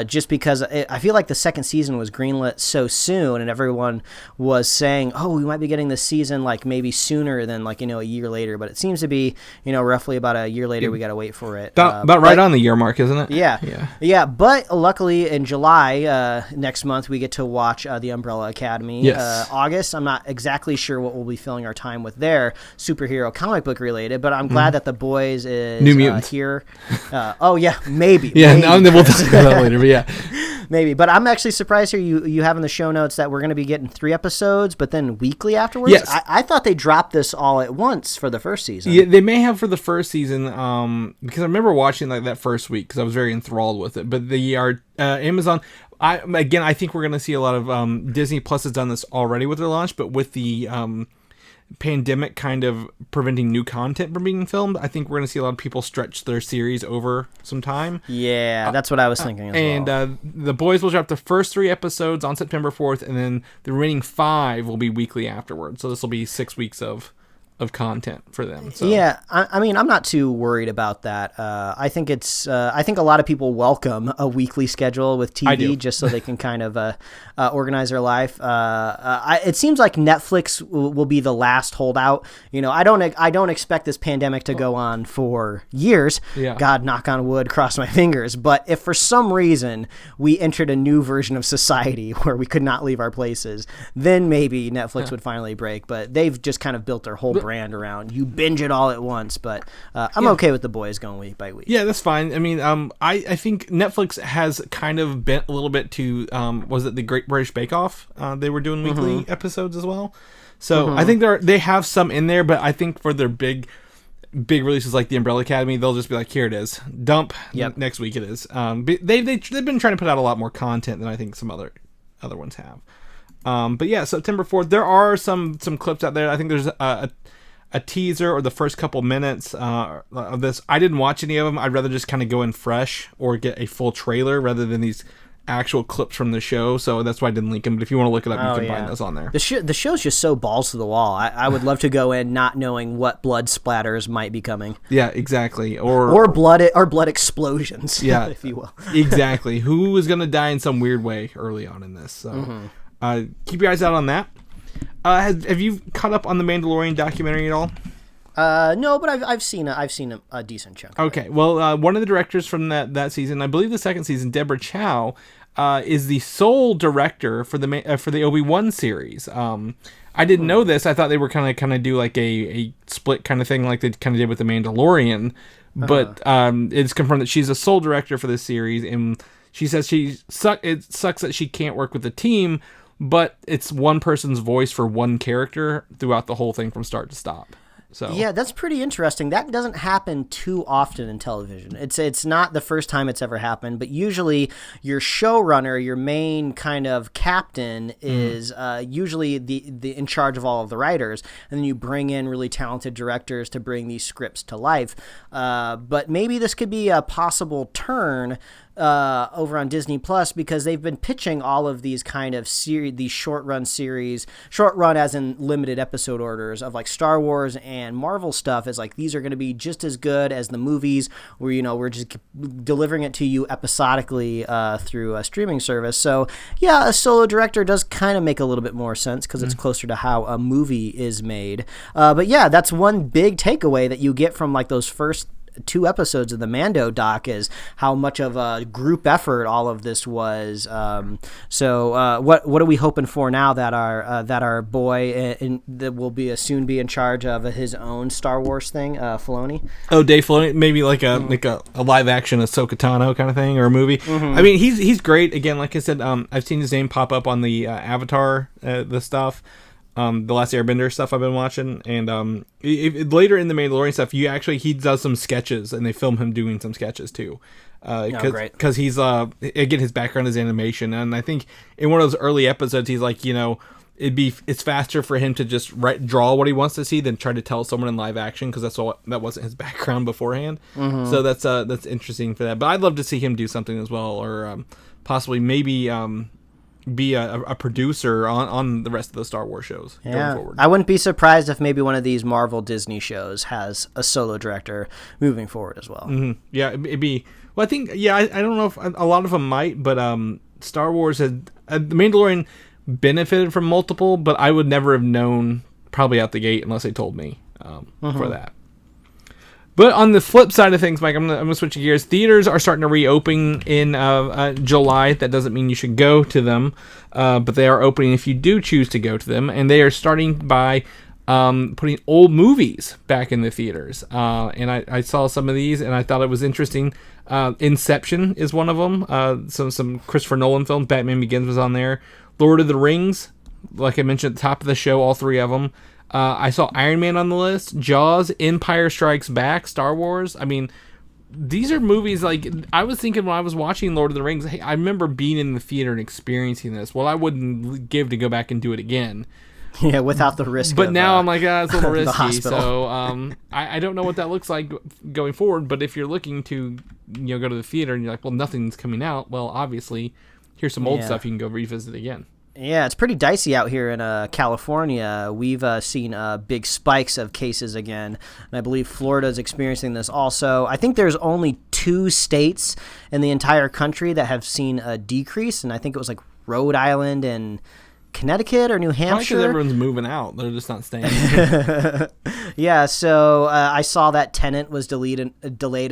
just because I feel like the second season was greenlit so soon, and everyone was saying, oh, we might be getting this season like maybe sooner than like, a year later, but it seems to be, roughly about a year later we got to wait for it. About right on the year mark, isn't it? Yeah, but luckily in July, next month, we get to watch The Umbrella Academy. Yes. August, I'm not exactly sure what we'll be filling our time with there, superhero comic book related, but I'm glad that The Boys is New Mutants. here. Oh, yeah, maybe. Yeah, maybe. and then we'll talk about that later, but yeah. Maybe, but I'm actually surprised here you have in the show notes that we're going to be getting 3 episodes, but then weekly afterwards? Yes. I thought they dropped this all at once for the first season. Yeah, they may have for the first season, because I remember watching like that first week because I was very enthralled with it, but they are Amazon... I think we're going to see a lot of Disney Plus has done this already with their launch, but with the pandemic kind of preventing new content from being filmed, I think we're going to see a lot of people stretch their series over some time. Yeah, that's what I was thinking as well. And The Boys will drop the first 3 episodes on September 4th, and then the remaining 5 will be weekly afterwards. So this will be 6 weeks of content for them. So. Yeah, I mean, I'm not too worried about that. I think I think a lot of people welcome a weekly schedule with TV just so they can kind of organize their life. It seems like Netflix will be the last holdout. I don't expect this pandemic to go on for years. Yeah. God, knock on wood, cross my fingers. But if for some reason we entered a new version of society where we could not leave our places, then maybe Netflix would finally break. But they've just kind of built their whole brand around you binge it all at once. But I'm okay with The Boys going week by week. Yeah, that's fine. I mean, I think Netflix has kind of bent a little bit to was it the Great British Bake Off? They were doing weekly episodes as well. So I think they have some in there, but I think for their big releases like the Umbrella Academy, they'll just be like, here it is, dump. Yep. Next week it is. They've been trying to put out a lot more content than I think some other ones have. But yeah, September 4th, there are some clips out there. I think there's a teaser or the first couple minutes of this. I didn't watch any of them. I'd rather just kind of go in fresh or get a full trailer rather than these actual clips from the show. So that's why I didn't link them. But if you want to look it up, you can find those on there. The show's just so balls to the wall. I would love to go in not knowing what blood splatters might be coming. Yeah, exactly. Or blood explosions. Yeah, if you will. Exactly. Who is going to die in some weird way early on in this? So keep your eyes out on that. Have you caught up on the Mandalorian documentary at all? No, but I've seen a decent chunk. Okay, well, one of the directors from that season, I believe the second season, Deborah Chow, is the sole director for the Obi Wan series. I didn't know this. I thought they were kind of do like a split kind of thing, like they kind of did with the Mandalorian. But it's confirmed that she's a sole director for this series, and she says it sucks that she can't work with the team. But it's one person's voice for one character throughout the whole thing from start to stop. So yeah, that's pretty interesting. That doesn't happen too often in television. It's not the first time it's ever happened, but usually your showrunner, your main kind of captain, is usually the in charge of all of the writers, and then you bring in really talented directors to bring these scripts to life. But maybe this could be a possible turn over on Disney Plus, because they've been pitching all of these kind of these short run as in limited episode orders of like Star Wars and Marvel stuff, as like these are going to be just as good as the movies, where we're just delivering it to you episodically through a streaming service. So yeah, a solo director does kind of make a little bit more sense because it's closer to how a movie is made. But yeah, that's one big takeaway that you get from like those first 2 episodes of the Mando doc, is how much of a group effort all of this was. So what are we hoping for now that our boy that will soon be in charge of his own Star Wars thing, Filoni? Oh, Dave Filoni, maybe like a live action Ahsoka Tano kind of thing, or a movie. I mean, he's great. Again, like I said, I've seen his name pop up on the Avatar the stuff. The Last Airbender stuff I've been watching, and later in the Mandalorian stuff, he does some sketches, and they film him doing some sketches too. Because he's again, his background is animation, and I think in one of those early episodes, he's like, it's faster for him to just draw what he wants to see than try to tell someone in live action, because that wasn't his background beforehand. So that's interesting for that. But I'd love to see him do something as well, or possibly maybe be a producer on the rest of the Star Wars shows going forward. I wouldn't be surprised if maybe one of these Marvel Disney shows has a solo director moving forward as well. Mm-hmm. Yeah, it'd be. Well, I think. Yeah, I don't know if a lot of them might, but Star Wars had The Mandalorian benefited from multiple, but I would never have known probably out the gate unless they told me for that. But on the flip side of things, Mike, I'm gonna switch gears. Theaters are starting to reopen in July. That doesn't mean you should go to them, but they are opening if you do choose to go to them. And they are starting by putting old movies back in the theaters. And I saw some of these, and I thought it was interesting. Inception is one of them. Some Christopher Nolan films. Batman Begins was on there. Lord of the Rings, like I mentioned at the top of the show, all three of them. I saw Iron Man on the list, Jaws, Empire Strikes Back, Star Wars. I mean, these are movies like I was thinking when I was watching Lord of the Rings. Hey, I remember being in the theater and experiencing this. Well, I wouldn't give to go back and do it again. Yeah, without the risk. But now I'm like, it's a little risky. So I don't know what that looks like going forward. But if you're looking to go to the theater and you're like, well, nothing's coming out. Well, obviously, here's some old stuff you can go revisit again. Yeah, it's pretty dicey out here in California. We've seen big spikes of cases again, and I believe Florida is experiencing this also. I think there's only 2 states in the entire country that have seen a decrease, and I think it was like Rhode Island and Connecticut or New Hampshire. Because everyone's moving out. They're just not staying. Yeah, so I saw that Tenet was delayed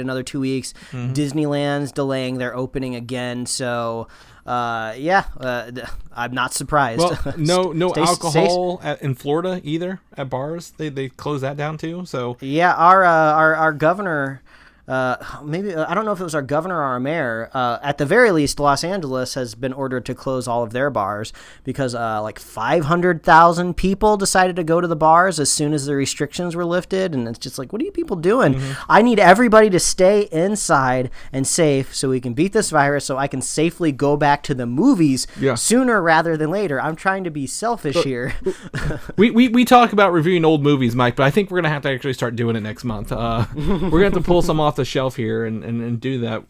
another 2 weeks. Mm-hmm. Disneyland's delaying their opening again, so... I'm not surprised. Well, no alcohol in Florida either at bars. They closed that down too. So yeah, our governor, maybe I don't know if it was our governor or our mayor. At the very least, Los Angeles has been ordered to close all of their bars because like 500,000 people decided to go to the bars as soon as the restrictions were lifted, and it's just like, what are you people doing? Mm-hmm. I need everybody to stay inside and safe so we can beat this virus, so I can safely go back to the movies sooner rather than later. I'm trying to be selfish here. we talk about reviewing old movies, Mike, but I think we're gonna have to actually start doing it next month. We're gonna have to pull some off the shelf here and do that.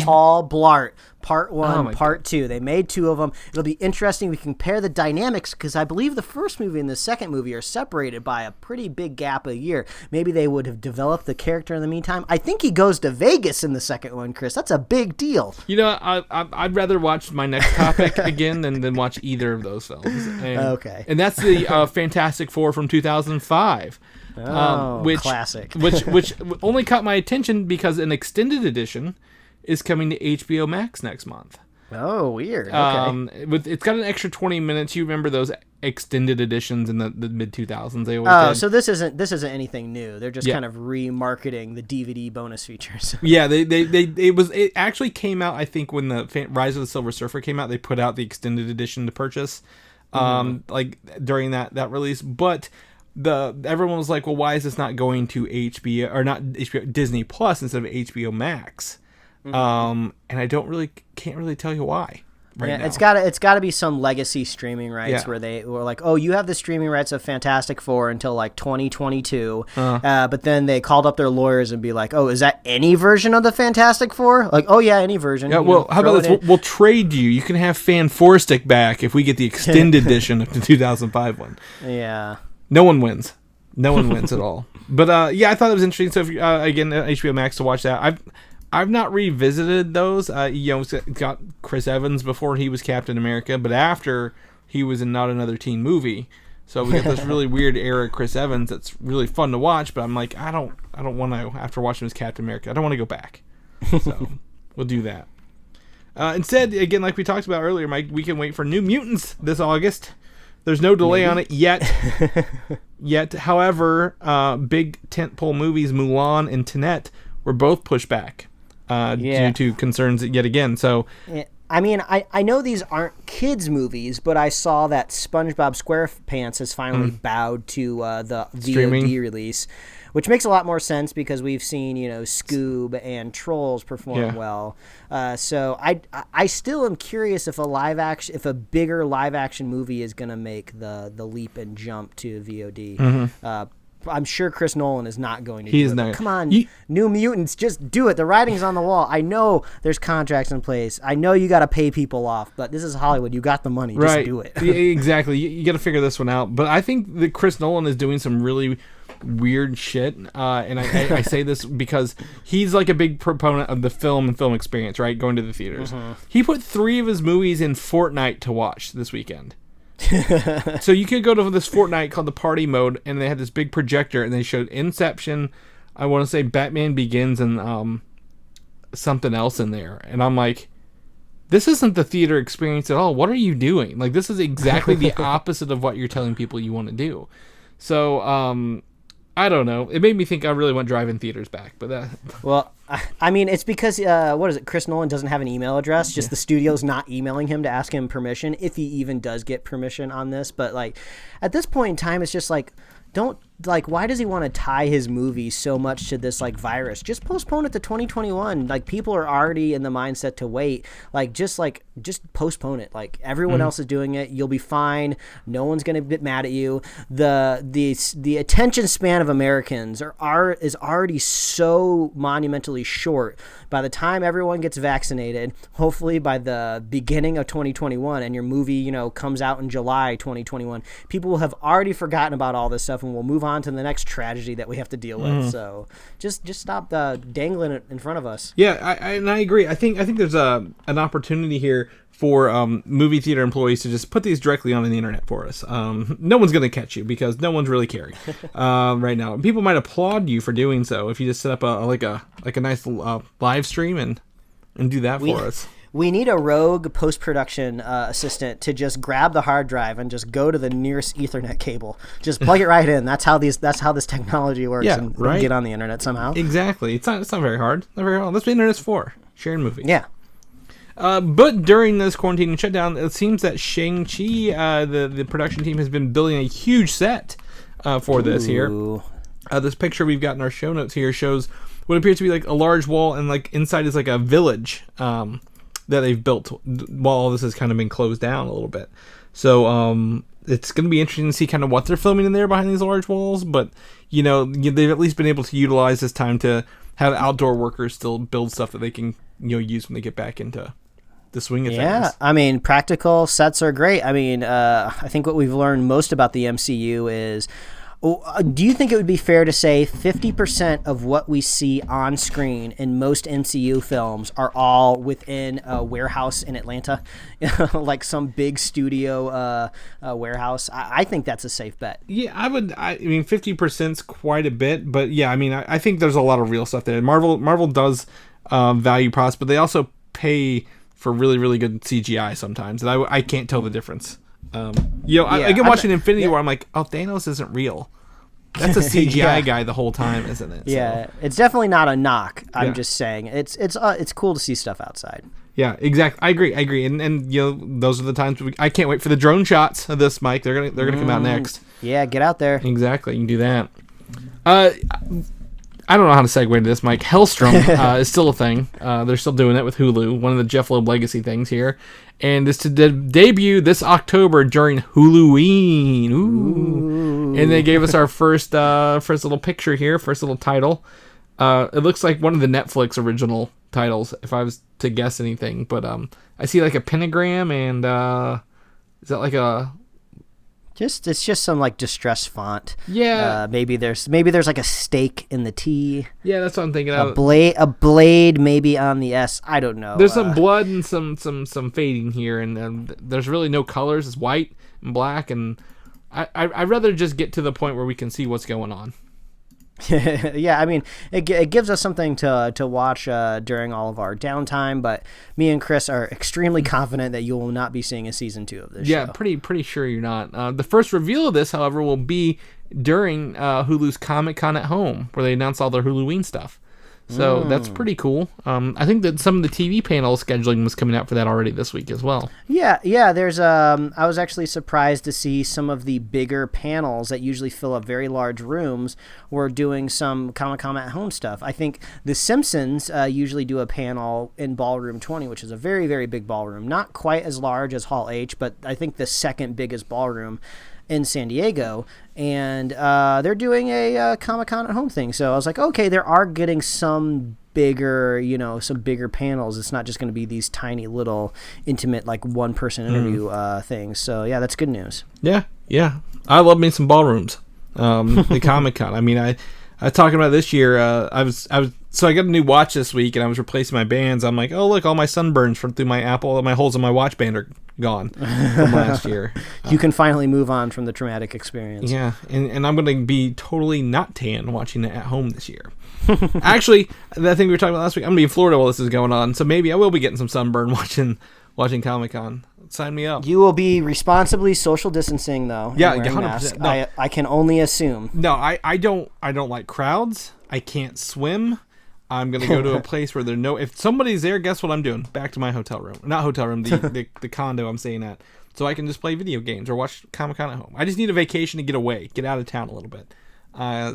Paul Blart, Part 1, Part 2. They made 2 of them. It'll be interesting. We compare the dynamics because I believe the first movie and the second movie are separated by a pretty big gap a year. Maybe they would have developed the character in the meantime. I think he goes to Vegas in the second one, Chris. That's a big deal. I'd rather watch my next topic again than watch either of those films. Okay. And that's the Fantastic Four from 2005. Classic. which only caught my attention because an extended edition is coming to HBO Max next month. Oh, weird. Okay. It's got an extra 20 minutes. You remember those extended editions in the mid 2000s? They always did. So this isn't anything new. They're just kind of remarketing the DVD bonus features. Yeah, it actually came out. I think when the Rise of the Silver Surfer came out, they put out the extended edition to purchase, like during that release, but. Everyone was like, well, why is this not going to HBO or not HBO Disney Plus instead of HBO Max? And I can't really tell you why. Now. It's got to be some legacy streaming rights where they were like, oh, you have the streaming rights of Fantastic Four until like 2022, but then they called up their lawyers and be like, oh, is that any version of the Fantastic Four? Like, oh yeah, any version. Yeah, well, how about this? We'll trade you. You can have Fan Four Stick back if we get the extended edition of the 2005 one. Yeah. No one wins. No one wins at all. But I thought it was interesting. So if, again, HBO Max to watch that. I've not revisited those. It's got Chris Evans before he was Captain America, but after he was in Not Another Teen Movie. So we got this really weird era of Chris Evans that's really fun to watch. But I'm like, I don't want to. After watching his Captain America, I don't want to go back. So we'll do that. Instead, again, like we talked about earlier, Mike, we can wait for New Mutants this August. There's no delay on it yet. However, big tentpole movies Mulan and Tenet were both pushed back due to concerns yet again. So, I mean, I know these aren't kids' movies, but I saw that SpongeBob SquarePants has finally bowed to the streaming VOD release, which makes a lot more sense because we've seen, Scoob and Trolls perform well. So I still am curious if a bigger live action movie is going to make the leap and jump to VOD. I'm sure Chris Nolan is not going to He do is it. not. Come on, New Mutants, just do it. The writing's on the wall. I know there's contracts in place. I know you got to pay people off, but this is Hollywood. You got the money. Just do it. Yeah, exactly. You got to figure this one out. But I think that Chris Nolan is doing some really weird shit, and I say this because he's like a big proponent of the film and film experience, right? Going to the theaters. He put 3 of his movies in Fortnite to watch this weekend. So you could go to this Fortnite called the Party Mode, and they had this big projector, and they showed Inception, I want to say Batman Begins, and something else in there. And I'm like, this isn't the theater experience at all. What are you doing? Like, this is exactly the opposite of what you're telling people you want to do. So, I don't know. It made me think I really want drive-in theaters back. But that. Well, I mean, it's because what is it? Chris Nolan doesn't have an email address. Just the studio's not emailing him to ask him permission, if he even does get permission on this. But like, at this point in time, it's just like, why does he want to tie his movie so much to this like virus? Just postpone it to 2021. Like, people are already in the mindset to wait. Just postpone it. Like, everyone else is doing it. You'll be fine. No one's gonna get mad at you. The attention span of Americans is already so monumentally short. By the time everyone gets vaccinated, hopefully by the beginning of 2021, and your movie, comes out in July 2021, people will have already forgotten about all this stuff, and we'll move on to the next tragedy that we have to deal with. So just stop dangling it in front of us. Yeah, I agree. I think there's an opportunity here for movie theater employees to just put these directly on the internet for us. No one's going to catch you because no one's really caring right now. People might applaud you for doing so if you just set up a nice live stream and do that for us. We need a rogue post-production assistant to just grab the hard drive and just go to the nearest Ethernet cable. Just plug it right in. That's how this technology works. Yeah, and right? Get on the internet somehow. Exactly. It's not very hard. Not very hard. That's what the internet's for. Sharing movies. Yeah. But during this quarantine and shutdown, it seems that Shang-Chi, the production team, has been building a huge set for this here. This picture we've got in our show notes here shows what appears to be like a large wall, and like inside is like a village that they've built while all this has kind of been closed down a little bit. So it's going to be interesting to see kind of what they're filming in there behind these large walls. But, they've at least been able to utilize this time to have outdoor workers still build stuff that they can, use when they get back into the swing of things. Yeah, I mean, practical sets are great. I mean, I think what we've learned most about the MCU is, do you think it would be fair to say 50% of what we see on screen in most MCU films are all within a warehouse in Atlanta? Like some big studio warehouse? I think that's a safe bet. Yeah, I mean, 50%'s quite a bit, but yeah, I mean, I think there's a lot of real stuff there. Marvel does value props, but they also pay for really, really good CGI sometimes, and I can't tell the difference. I get watching Infinity War, I'm like, oh, Thanos isn't real. That's a CGI guy the whole time, isn't it? Yeah, it's definitely not a knock. I'm just saying it's cool to see stuff outside. Yeah, exactly. I agree. And those are the times I can't wait for the drone shots of this, Mike. They're gonna come out next. Yeah, get out there. Exactly, you can do that. I don't know how to segue into this, Mike. Helstrom is still a thing. They're still doing it with Hulu, one of the Jeff Loeb legacy things here. And it's to debut this October during Hulu-ween. Ooh. And they gave us our first little picture here, first little title. It looks like one of the Netflix original titles, if I was to guess anything. But I see like a pentagram, and is that like a... It's just some like distress font. Yeah. Maybe there's like a stake in the T. Yeah, that's what I'm thinking. A blade maybe on the S. I don't know. There's some blood and some fading here, and there's really no colors. It's white and black, and I'd rather just get to the point where we can see what's going on. Yeah, I mean, it gives us something to watch during all of our downtime, but me and Chris are extremely confident that you will not be seeing a season 2 of this show. Yeah, pretty sure you're not. The first reveal of this, however, will be during Hulu's Comic-Con at Home, where they announce all their Hulu-ween stuff. So that's pretty cool. I think that some of the TV panel scheduling was coming out for that already this week as well. Yeah. There's I was actually surprised to see some of the bigger panels that usually fill up very large rooms were doing some Comic-Con at Home stuff. I think The Simpsons usually do a panel in Ballroom 20, which is a very, very big ballroom. Not quite as large as Hall H, but I think the second biggest ballroom. in San Diego, and they're doing a Comic-Con at home thing. So I was like, okay, they are getting some bigger panels. It's not just going to be these tiny little intimate like one person interview things. So yeah, that's good news. Yeah. I love me some ballrooms. The Comic-Con. I mean, I was talking about this year. So I got a new watch this week, and I was replacing my bands. I'm like, oh look, all my sunburns from through my my holes in my watch band are gone from last year. You can finally move on from the traumatic experience. Yeah, and I'm going to be totally not tan watching it at home this year. Actually, that thing we were talking about last week, I'm going to be in Florida while this is going on, so maybe I will be getting some sunburn watching Comic-Con. Sign me up. You will be responsibly social distancing, though. Yeah, 100%. No. I can only assume. No, I don't like crowds. I can't swim. I'm going to go to a place where if somebody's there, guess what I'm doing? Back to my hotel room. Not hotel room, the condo I'm staying at. So I can just play video games or watch Comic-Con at home. I just need a vacation to get away, get out of town a little bit,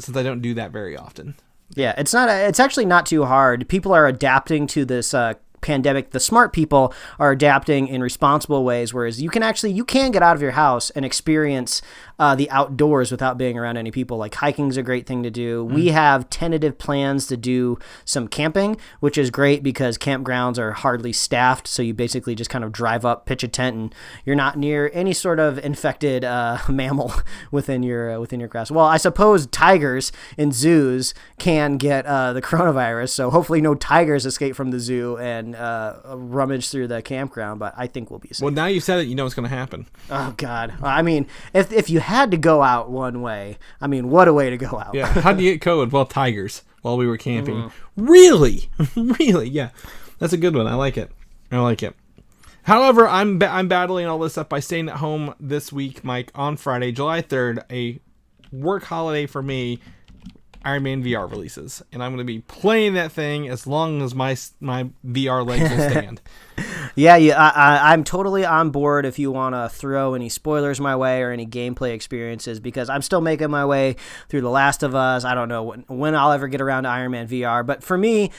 since I don't do that very often. Yeah, it's actually not too hard. People are adapting to this pandemic. The smart people are adapting in responsible ways, whereas you can get out of your house and experience the outdoors without being around any people. Like hiking's a great thing to do. We have tentative plans to do some camping, which is great because campgrounds are hardly staffed, so you basically just kind of drive up, pitch a tent, and you're not near any sort of infected mammal within your grass. Well, I suppose tigers in zoos can get the coronavirus, so hopefully no tigers escape from the zoo and rummage through the campground, but I think we'll be safe. Well, now you said it, you know what's going to happen. Oh, God. I mean, if you had to go out one way, I mean, what a way to go out. Yeah. How do you get COVID? Well, tigers while we were camping. Really? Really? Yeah. That's a good one. I like it. However, I'm battling all this stuff by staying at home this week, Mike, on Friday, July 3rd, a work holiday for me. Iron Man VR releases, and I'm going to be playing that thing as long as my VR legs will stand. Yeah, I'm totally on board if you want to throw any spoilers my way or any gameplay experiences, because I'm still making my way through The Last of Us. I don't know when I'll ever get around to Iron Man VR, but for me,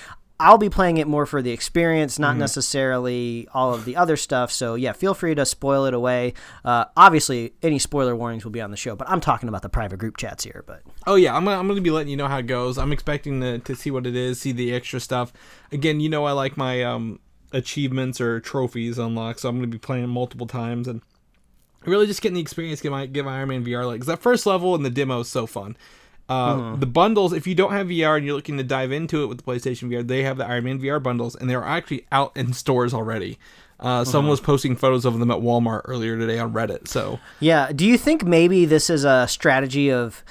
I'll be playing it more for the experience, not necessarily all of the other stuff. So yeah, feel free to spoil it away. Obviously, any spoiler warnings will be on the show, but I'm talking about the private group chats here. But oh yeah, I'm gonna be letting you know how it goes. I'm expecting to see what it is, see the extra stuff. Again, I like my achievements or trophies unlocked, so I'm gonna be playing multiple times and really just getting the experience. Give Iron Man VR legs. That first level in the demo is so fun. The bundles, if you don't have VR and you're looking to dive into it with the PlayStation VR, they have the Iron Man VR bundles, and they're actually out in stores already. Someone was posting photos of them at Walmart earlier today on Reddit. So yeah, do you think maybe this is a strategy of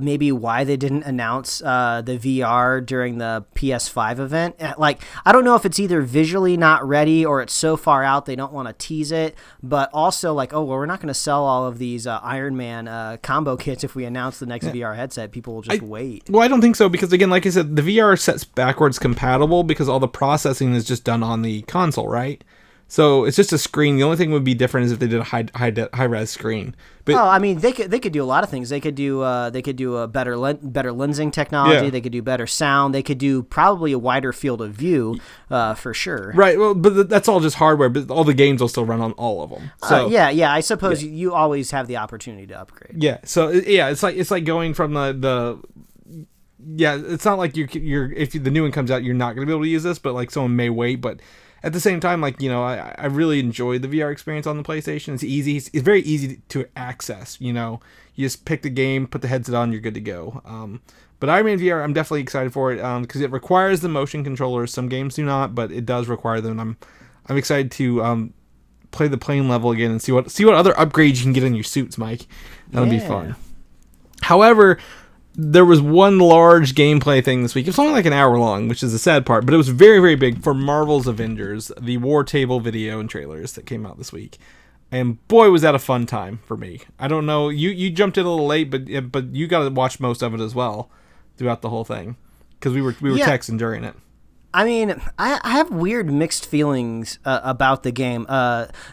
maybe why they didn't announce the VR during the PS5 event? Like, I don't know if it's either visually not ready or it's so far out they don't want to tease it, but also like, oh, well, we're not going to sell all of these Iron Man combo kits if we announce the next VR headset. People will just wait. Well, I don't think so, because again, like I said, the VR set's backwards compatible because all the processing is just done on the console, right? So it's just a screen. The only thing would be different is if they did a high res screen. But I mean, they could do a lot of things. They could do a better lensing technology. Yeah. They could do better sound. They could do probably a wider field of view, for sure. Right. Well, but that's all just hardware. But all the games will still run on all of them. So yeah. I suppose you always have the opportunity to upgrade. Yeah. So it's like going from the. Yeah, it's not like you're if the new one comes out, you're not going to be able to use this, but like someone may wait, but. At the same time, like, I really enjoyed the VR experience on the PlayStation. It's easy. It's very easy to access, You just pick the game, put the headset on, you're good to go. But Iron Man VR, I'm definitely excited for it because it requires the motion controllers. Some games do not, but it does require them. I'm excited to play the plane level again and see what other upgrades you can get in your suits, Mike. That'll be fun. However, there was one large gameplay thing this week. It was only like an hour long, which is the sad part, but it was very, very big for Marvel's Avengers, the War Table video and trailers that came out this week. And boy, was that a fun time for me. I don't know, you jumped in a little late, but you got to watch most of it as well throughout the whole thing because we were texting during it. I mean, I have weird mixed feelings about the game.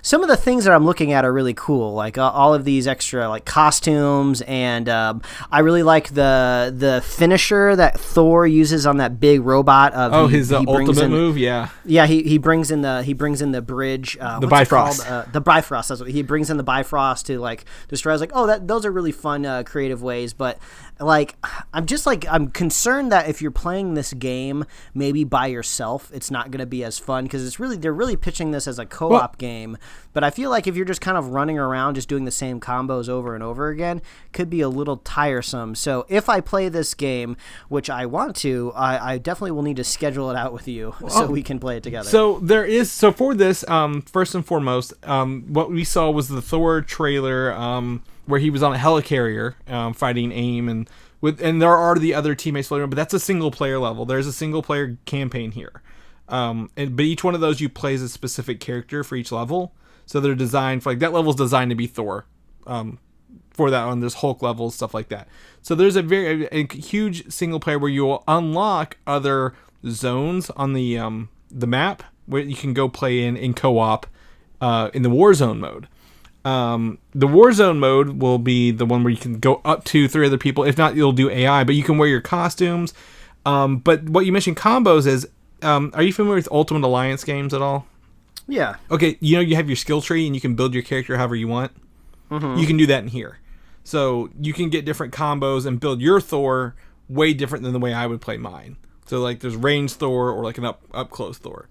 Some of the things that I'm looking at are really cool, like all of these extra like costumes, and I really like the finisher that Thor uses on that big robot. His ultimate move, yeah. Yeah, he brings in the bridge, the Bifrost. The Bifrost. That's what he brings in, the Bifrost to like destroy. I was like, those are really fun, creative ways, but. Like, I'm concerned that if you're playing this game, maybe by yourself, it's not going to be as fun because they're really pitching this as a co-op game. But I feel like if you're just kind of running around, just doing the same combos over and over again, could be a little tiresome. So if I play this game, which I want to, I definitely will need to schedule it out with you so we can play it together. So for this, first and foremost, what we saw was the Thor trailer, where he was on a helicarrier fighting AIM, and there are the other teammates floating around, but that's a single player level. There's a single player campaign here, but each one of those you play as a specific character for each level. So they're designed for, like, that level's designed to be Thor. For that one, there's Hulk levels, stuff like that. So there's a huge single player where you will unlock other zones on the map where you can go play in co-op in the Warzone mode. The Warzone mode will be the one where you can go up to 3 other people. If not, you'll do AI, but you can wear your costumes. But what you mentioned combos is, are you familiar with Ultimate Alliance games at all? Yeah. Okay, you have your skill tree and you can build your character however you want. Mm-hmm. You can do that in here. So you can get different combos and build your Thor way different than the way I would play mine. So like there's range Thor or like an up close Thor.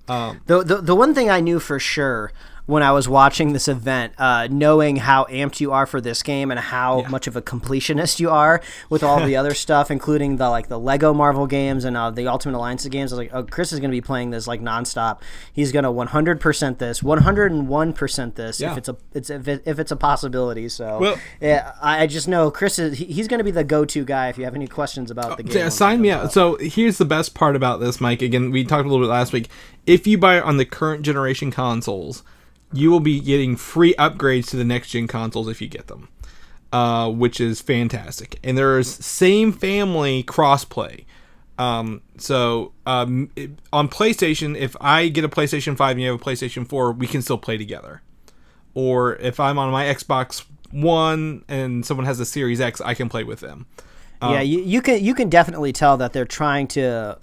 The one thing I knew for sure when I was watching this event, knowing how amped you are for this game and how much of a completionist you are with all the other stuff, including the Lego Marvel games and the Ultimate Alliance games. I was like, oh, Chris is going to be playing this like nonstop. He's going to 100% this, 101% this if it's a possibility. So I just know Chris he's going to be the go-to guy if you have any questions about the game. Yeah, sign me up. So here's the best part about this, Mike. Again, we talked a little bit last week. If you buy it on the current generation consoles, you will be getting free upgrades to the next gen consoles if you get them, which is fantastic. And there's same family crossplay. So on PlayStation, if I get a PlayStation 5 and you have a PlayStation 4, we can still play together. Or if I'm on my Xbox One and someone has a Series X, I can play with them. Yeah, you can definitely tell that they're trying to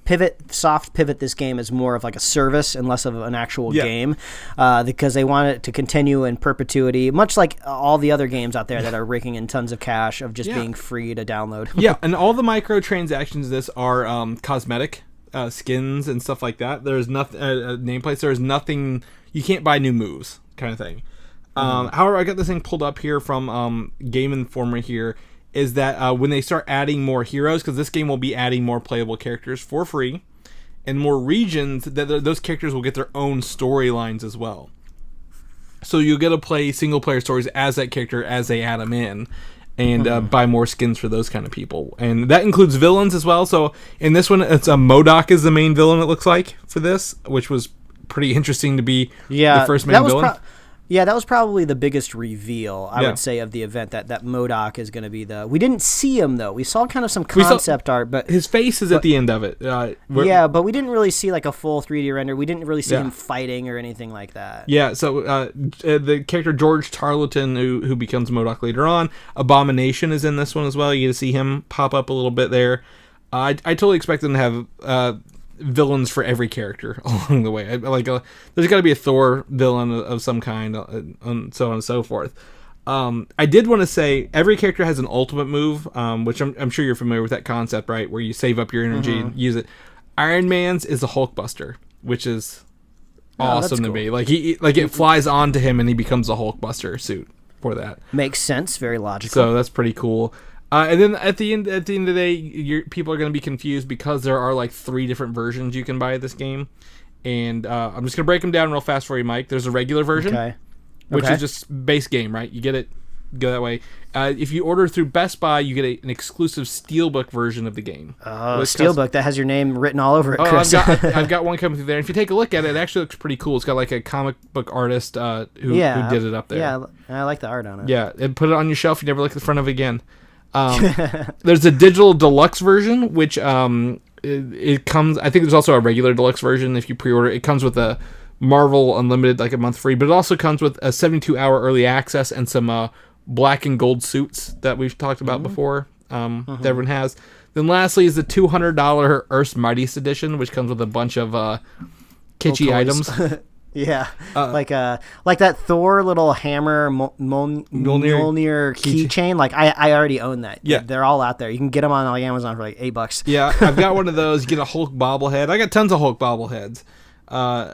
pivot this game as more of like a service and less of an actual game, because they want it to continue in perpetuity, much like all the other games out there that are raking in tons of cash of just being free to download. Yeah, and all the microtransactions this are cosmetic skins and stuff like that. There's nothing nameplates. There's nothing. You can't buy new moves, kind of thing. However, I got this thing pulled up here from Game Informer here. Is that when they start adding more heroes, because this game will be adding more playable characters for free, and more regions, those characters will get their own storylines as well. So you'll get to play single-player stories as that character as they add them in, and buy more skins for those kind of people. And that includes villains as well. So in this one, it's MODOK is the main villain, it looks like, for this, which was pretty interesting to be the first main villain. That was probably the biggest reveal, I would say, of the event, that MODOK is going to be the... We didn't see him, though. We saw kind of some concept art, but... His face is at the end of it. But we didn't really see like a full 3D render. We didn't really see him fighting or anything like that. Yeah, so the character George Tarleton, who becomes MODOK later on, Abomination is in this one as well. You get to see him pop up a little bit there. I totally expect them to have... villains for every character along the way. There's got to be a Thor villain of some kind, and so on and so forth. I did want to say every character has an ultimate move, which I'm sure you're familiar with that concept, right? Where you save up your energy and use it. Iron Man's is a Hulkbuster, which is awesome to me. Like it flies onto him and he becomes a Hulkbuster suit for that. Makes sense. Very logical. So that's pretty cool. And then at the end of the day, people are going to be confused because there are like 3 different versions you can buy of this game. And I'm just going to break them down real fast for you, Mike. There's a regular version, which is just base game, right? You get it, go that way. If you order through Best Buy, you get an exclusive Steelbook version of the game. Oh, Steelbook, that has your name written all over it, Chris. I've got one coming through there. And if you take a look at it, it actually looks pretty cool. It's got like a comic book artist who did it up there. Yeah, I like the art on it. Yeah, and put it on your shelf. You never look at the front of it again. There's a digital deluxe version, which it comes. I think there's also a regular deluxe version if you pre-order. It comes with a Marvel Unlimited, like a month free, but it also comes with a 72-hour early access and some black and gold suits that we've talked about before. That everyone has. Then lastly is the $200 Earth's Mightiest Edition, which comes with a bunch of kitschy items. Yeah, like that Thor little hammer Mjolnir keychain. Like I already own that. Yeah, they're all out there. You can get them on like Amazon for like $8. Yeah, I've got one of those. You get a Hulk bobblehead. I got tons of Hulk bobbleheads.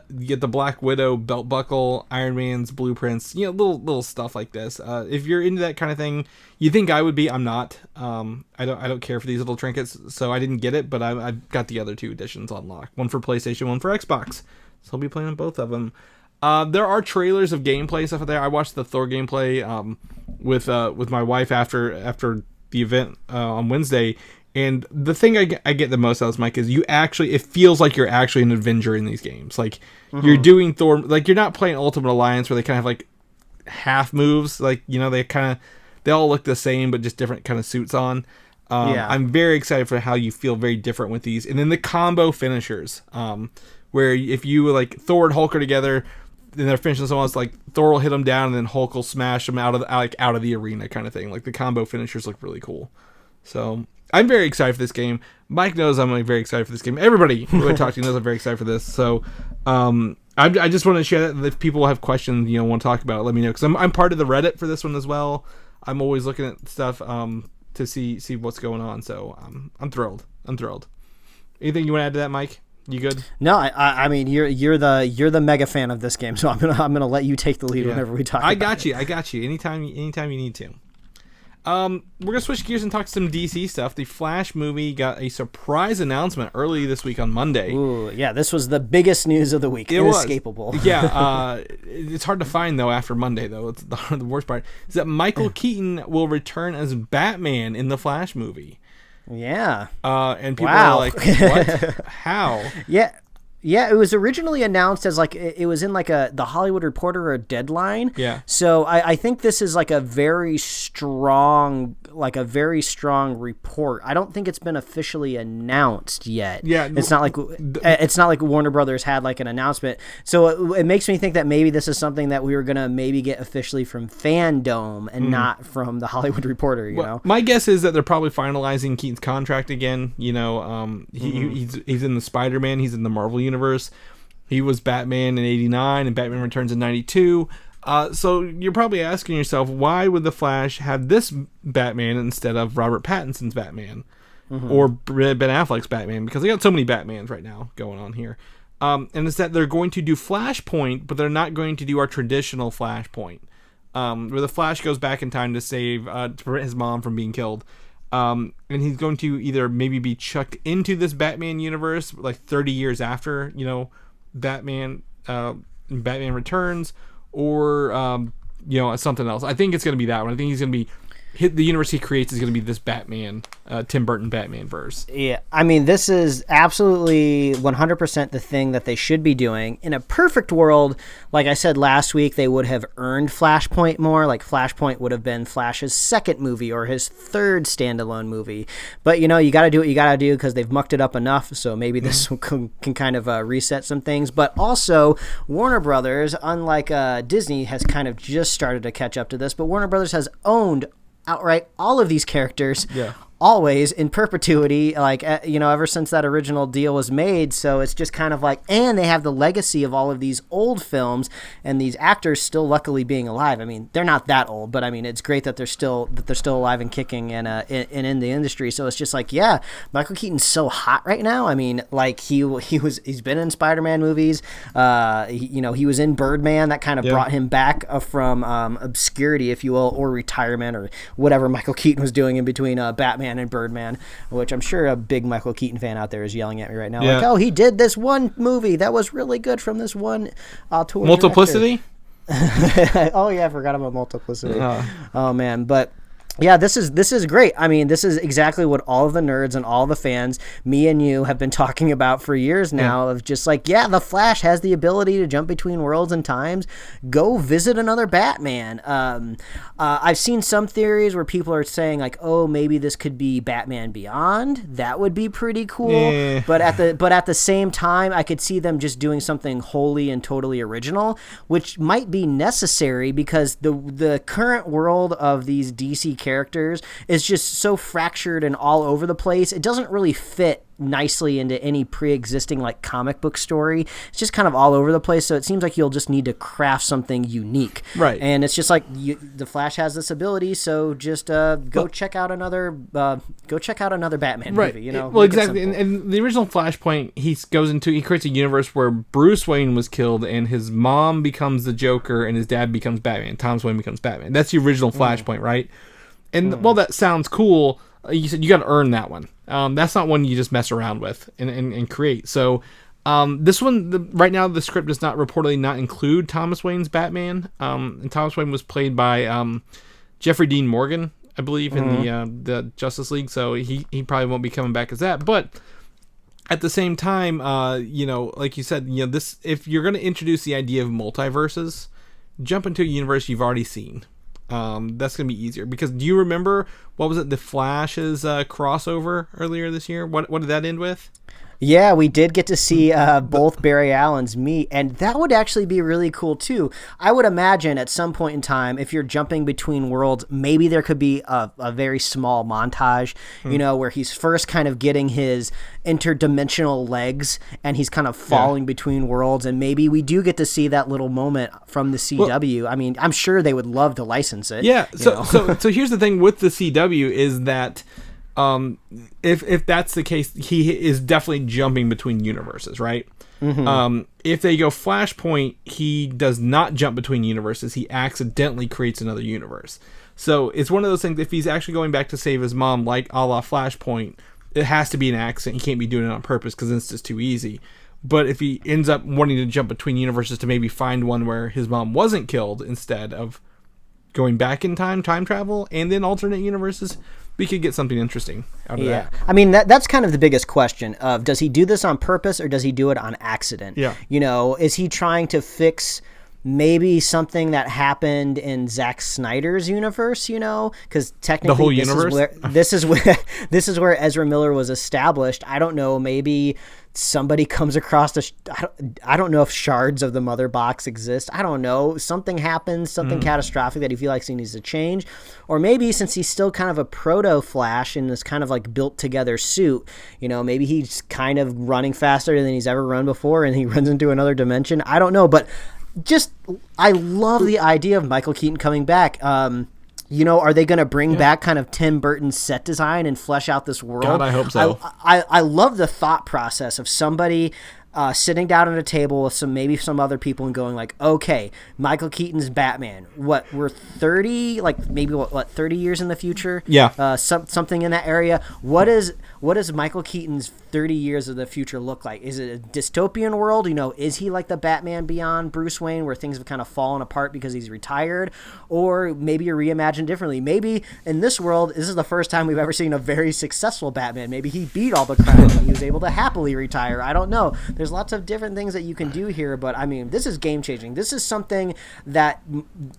You get the Black Widow belt buckle, Iron Man's blueprints. You know, little stuff like this. If you're into that kind of thing, you think I would be. I'm not. I don't care for these little trinkets, so I didn't get it. But I've got the other 2 editions on lock. One for PlayStation, one for Xbox. So I'll be playing both of them. There are trailers of gameplay stuff out there. I watched the Thor gameplay with my wife after the event on Wednesday. And the thing I get the most out of this, Mike, is it feels like you're actually an Avenger in these games. Like, you're doing Thor, like, you're not playing Ultimate Alliance where they kind of have, like, half moves. Like, you know, they all look the same, but just different kind of suits on. I'm very excited for how you feel very different with these. And then the combo finishers, where if you, like, Thor and Hulk are together, and they're finishing someone else, like, Thor will hit them down, and then Hulk will smash them out of the arena kind of thing. Like, the combo finishers look really cool. So I'm very excited for this game. Mike knows I'm very excited for this game. Everybody who I talk to knows I'm very excited for this. So I just want to share that if people have questions, you know, want to talk about it, let me know. Because I'm part of the Reddit for this one as well. I'm always looking at stuff to see what's going on. So I'm thrilled. Anything you want to add to that, Mike? You good? No, I mean you're the mega fan of this game, so I'm gonna let you take the lead whenever we talk. I got you. Anytime you need to. We're gonna switch gears and talk some DC stuff. The Flash movie got a surprise announcement early this week on Monday. Ooh, yeah, this was the biggest news of the week. Inescapable. Yeah, it's hard to find though after Monday though. It's the worst part is that Michael Keaton will return as Batman in the Flash movie. Yeah. And people are like, what? How? Yeah, it was originally announced as like it was in like the Hollywood Reporter or Deadline. Yeah. So I think this is like a very strong report. I don't think it's been officially announced yet. Yeah. It's not like Warner Brothers had like an announcement. So it makes me think that maybe this is something that we were gonna maybe get officially from Fandom and not from the Hollywood Reporter. You know. My guess is that they're probably finalizing Keaton's contract again. You know, he's in the Spider-Man. He's in the Marvel universe. He was Batman in 89 and Batman Returns in 92. So you're probably asking yourself, why would the Flash have this Batman instead of Robert Pattinson's Batman or Ben Affleck's Batman? Because they got so many Batmans right now going on here. And it's that they're going to do Flashpoint, but they're not going to do our traditional Flashpoint, where the Flash goes back in time to save to prevent his mom from being killed. And he's going to either maybe be chucked into this Batman universe like 30 years after, you know, Batman Returns, or you know, something else. I think it's going to be that one. I think he's going to be the universe he creates is going to be this Batman, Tim Burton Batman verse. Yeah, I mean, this is absolutely 100% the thing that they should be doing. In a perfect world, like I said last week, they would have earned Flashpoint more. Like Flashpoint would have been Flash's second movie or his third standalone movie. But, you know, you got to do what you got to do because they've mucked it up enough. So maybe this can kind of reset some things. But also, Warner Brothers, unlike Disney, has kind of just started to catch up to this. But Warner Brothers has owned outright all of these characters always in perpetuity, like, you know, ever since that original deal was made. So it's just kind of like, and they have the legacy of all of these old films and these actors still luckily being alive. I mean, they're not that old, but I mean, it's great that they're still alive and kicking and in the industry. So it's just like, yeah, Michael Keaton's so hot right now. I mean, like he's been in Spider-Man movies. He was in Birdman. That kind of brought him back from obscurity, if you will, or retirement or whatever Michael Keaton was doing in between Batman and Birdman, which I'm sure a big Michael Keaton fan out there is yelling at me right now. Like, oh, he did this one movie that was really good from this one tour. Multiplicity? Oh, yeah, I forgot about Multiplicity. Oh, man. But Yeah, this is great. I mean, this is exactly what all of the nerds and all the fans, me and you, have been talking about for years now. Of just like, yeah, the Flash has the ability to jump between worlds and times. Go visit another Batman. I've seen some theories where people are saying like, oh, maybe this could be Batman Beyond. That would be pretty cool. Yeah. But at the same time, I could see them just doing something wholly and totally original, which might be necessary because the current world of these DC characters is just so fractured and all over the place. It doesn't really fit nicely into any pre-existing like comic book story. It's just kind of all over the place, so it seems like you'll just need to craft something unique, right? And it's just like the Flash has this ability, so just go check out another Batman movie, you know. Well, exactly. And the original Flashpoint, he creates a universe where Bruce Wayne was killed and his mom becomes the Joker and his dad becomes Batman. Thomas Wayne becomes Batman. That's the original Flashpoint, right? And while that sounds cool, you said you got to earn that one. That's not one you just mess around with and create. So this one, right now, the script does not reportedly not include Thomas Wayne's Batman. And Thomas Wayne was played by Jeffrey Dean Morgan, I believe, in the Justice League. So he probably won't be coming back as that. But at the same time, like you said, this, if you're going to introduce the idea of multiverses, jump into a universe you've already seen. That's going to be easier because do you remember what was it? The Flash's crossover earlier this year. What did that end with? Yeah, we did get to see both Barry Allens meet, and that would actually be really cool too. I would imagine at some point in time, if you're jumping between worlds, maybe there could be a very small montage, where he's first kind of getting his interdimensional legs, and he's kind of falling between worlds, and maybe we do get to see that little moment from the CW. Well, I mean, I'm sure they would love to license it. Yeah. So here's the thing with the CW is that. If that's the case, he is definitely jumping between universes, right? Mm-hmm. If they go Flashpoint, he does not jump between universes. He accidentally creates another universe. So it's one of those things, if he's actually going back to save his mom, like a la Flashpoint, it has to be an accident. He can't be doing it on purpose because it's just too easy. But if he ends up wanting to jump between universes to maybe find one where his mom wasn't killed instead of going back in time travel, and then alternate universes, we could get something interesting out of that. I mean, that's kind of the biggest question of, does he do this on purpose or does he do it on accident? Yeah. Is he trying to fix maybe something that happened in Zack Snyder's universe, because technically the whole universe? This is where Ezra Miller was established. I don't know, maybe somebody comes across I don't know if shards of the mother box exist. I don't know. Something happens, something catastrophic that he feels like he needs to change. Or maybe since he's still kind of a proto-Flash in this kind of like built together suit, maybe he's kind of running faster than he's ever run before and he runs into another dimension. I don't know, but I love the idea of Michael Keaton coming back. Are they going to bring back kind of Tim Burton's set design and flesh out this world? God, I hope so. I love the thought process of somebody sitting down at a table with some other people and going like, okay, Michael Keaton's Batman. What, we're 30, like maybe what 30 years in the future? Yeah. Something in that area. What does Michael Keaton's 30 years of the future look like? Is it a dystopian world? Is he like the Batman Beyond Bruce Wayne where things have kind of fallen apart because he's retired? Or maybe you're reimagined differently. Maybe in this world, this is the first time we've ever seen a very successful Batman. Maybe he beat all the crime and he was able to happily retire. I don't know. There's lots of different things that you can do here, but I mean, this is game changing. This is something that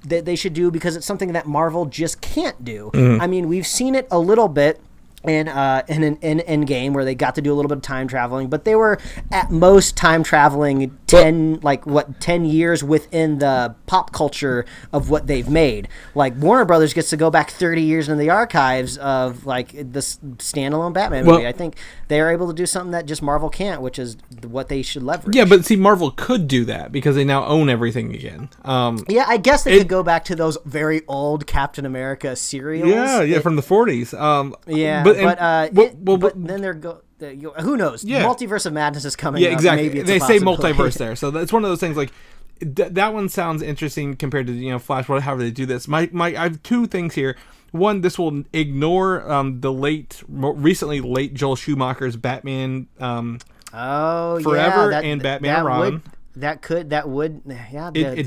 they should do because it's something that Marvel just can't do. I mean, we've seen it a little bit in an Endgame where they got to do a little bit of time traveling, but they were at most time traveling 10 years within the pop culture of what they've made. Like Warner Brothers gets to go back 30 years in the archives of like this standalone Batman movie. I think they're able to do something that just Marvel can't, which is what they should leverage. Yeah, but see, Marvel could do that because they now own everything again. I guess they could go back to those very old Captain America serials. Yeah, from the 40s. But then who knows? Yeah. Multiverse of Madness is coming. Yeah, exactly. Maybe they say multiverse there, so that's one of those things. Like that one sounds interesting compared to Flash. However they do this. I have two things here. One, this will ignore the recently late Joel Schumacher's Batman. Forever and Batman and Robin. It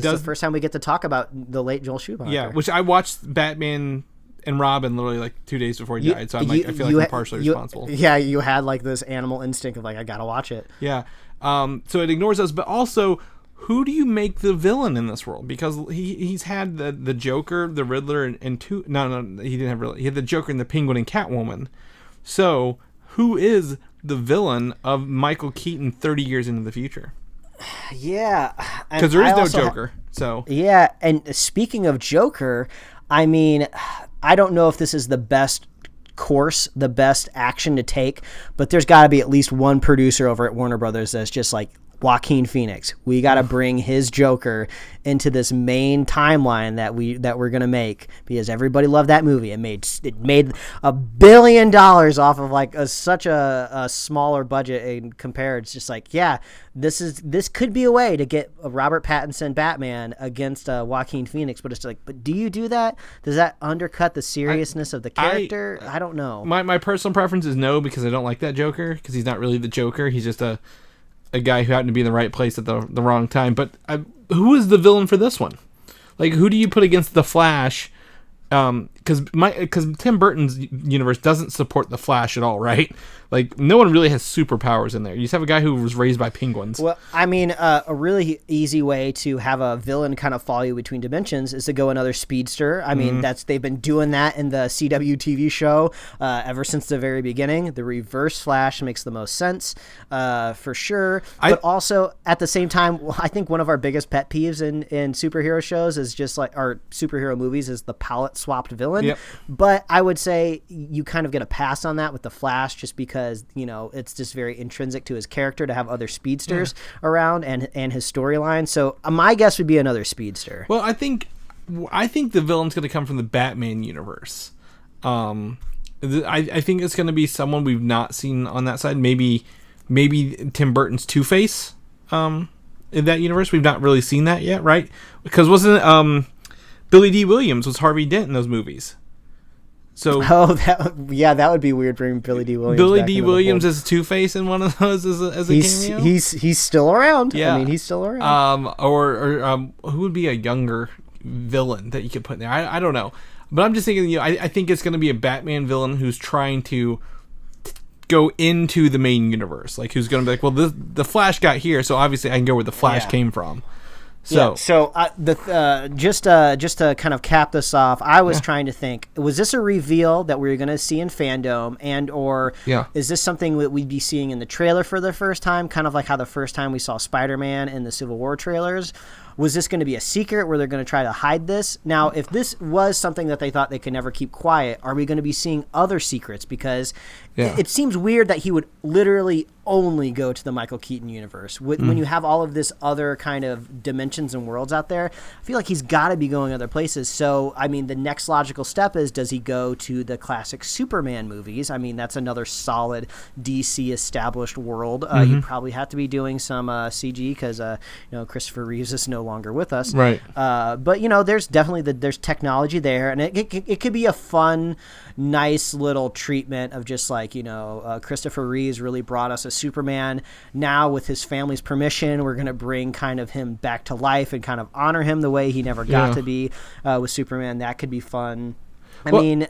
does. The first time we get to talk about the late Joel Schumacher. Yeah, which I watched Batman and Robin literally like 2 days before he died. So I feel like I'm partially responsible. Yeah, you had like this animal instinct of like, I gotta watch it. Yeah. So it ignores us, but also, who do you make the villain in this world? Because he's had the Joker, the Riddler, and two. No, he didn't have Riddler. He had the Joker and the Penguin and Catwoman. So who is the villain of Michael Keaton 30 years into the future? Yeah, because there is no Joker. So yeah, and speaking of Joker, I mean, I don't know if this is the best course, the best action to take, but there's got to be at least one producer over at Warner Brothers that's just like, Joaquin Phoenix, we got to bring his Joker into this main timeline that we're gonna make, because everybody loved that movie. It made $1 billion off of like such a smaller budget, and compared, it's just like, yeah, this could be a way to get a Robert Pattinson Batman against Joaquin Phoenix, but it's like, but do you do that? Does that undercut the seriousness of the character? I don't know. My personal preference is no, because I don't like that Joker, because he's not really the Joker. He's just a guy who happened to be in the right place at the wrong time. But who is the villain for this one? Like, who do you put against the Flash? Because Tim Burton's universe doesn't support the Flash at all, right? Like, no one really has superpowers in there. You just have a guy who was raised by penguins. Well, I mean, a really easy way to have a villain kind of follow you between dimensions is to go another speedster. I mean, they've been doing that in the CW TV show ever since the very beginning. The Reverse Flash makes the most sense, for sure. But also, at the same time, I think one of our biggest pet peeves in superhero shows is just like, our superhero movies, is the palette swapped villain. Yep. But I would say you kind of get a pass on that with the Flash, just because, you know, it's just very intrinsic to his character to have other speedsters around and his storyline. So my guess would be another speedster. Well, I think the villain's going to come from the Batman universe. I think it's going to be someone we've not seen on that side. Maybe Tim Burton's Two-Face in that universe. We've not really seen that yet, right? Because wasn't Billy D. Williams was Harvey Dent in those movies? So that would be weird bringing Billy D. Williams. Billy D. Williams as Two-Face in one of those as a cameo. He's still around. Yeah, I mean, he's still around. Or who would be a younger villain that you could put in there? I don't know, but I'm just thinking. You know, I think it's going to be a Batman villain who's trying to go into the main universe. Like, who's going to be like, well, the Flash got here, so obviously I can go where the Flash came from. So just to kind of cap this off, I was trying to think, was this a reveal that we were going to see in fandom, and or is this something that we'd be seeing in the trailer for the first time, kind of like how the first time we saw Spider-Man in the Civil War trailers? Was this going to be a secret where they're going to try to hide this? Now, if this was something that they thought they could never keep quiet, are we going to be seeing other secrets? Because it seems weird that he would literally only go to the Michael Keaton universe. When you have all of this other kind of dimensions and worlds out there, I feel like he's got to be going other places. So, I mean, the next logical step is, does he go to the classic Superman movies? I mean, that's another solid DC established world. You probably have to be doing some CG because, Christopher Reeves is no longer with us. Right. But, there's definitely there's technology there, and it could be a fun, nice little treatment of just like, Christopher Reeves really brought us a Superman. Now, with his family's permission, we're going to bring kind of him back to life and kind of honor him the way he never got to be with Superman. That could be fun. I mean,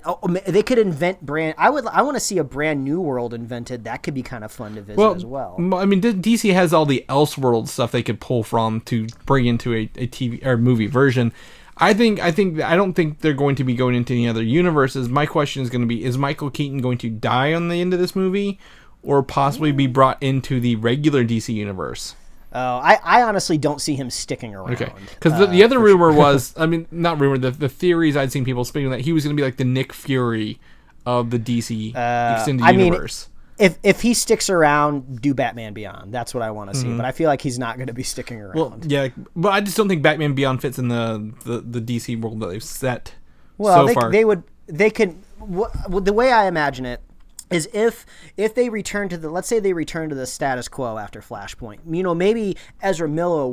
they could invent I want to see a brand new world invented. That could be kind of fun to visit as well. I mean, DC has all the Elseworld stuff they could pull from to bring into a TV or movie version. I don't think they're going to be going into any other universes. My question is going to be: is Michael Keaton going to die on the end of this movie, or possibly be brought into the regular DC universe? Oh, I honestly don't see him sticking around. Okay, because the other rumor was, I mean, not rumor, the theories I'd seen people speaking that he was going to be like the Nick Fury of the DC extended universe. If he sticks around, do Batman Beyond. That's what I want to see. But I feel like he's not going to be sticking around. Well, yeah, but I just don't think Batman Beyond fits in the DC world that they've set so far. They could. The way I imagine it is if they return to let's say they return to the status quo after Flashpoint, maybe Ezra Miller's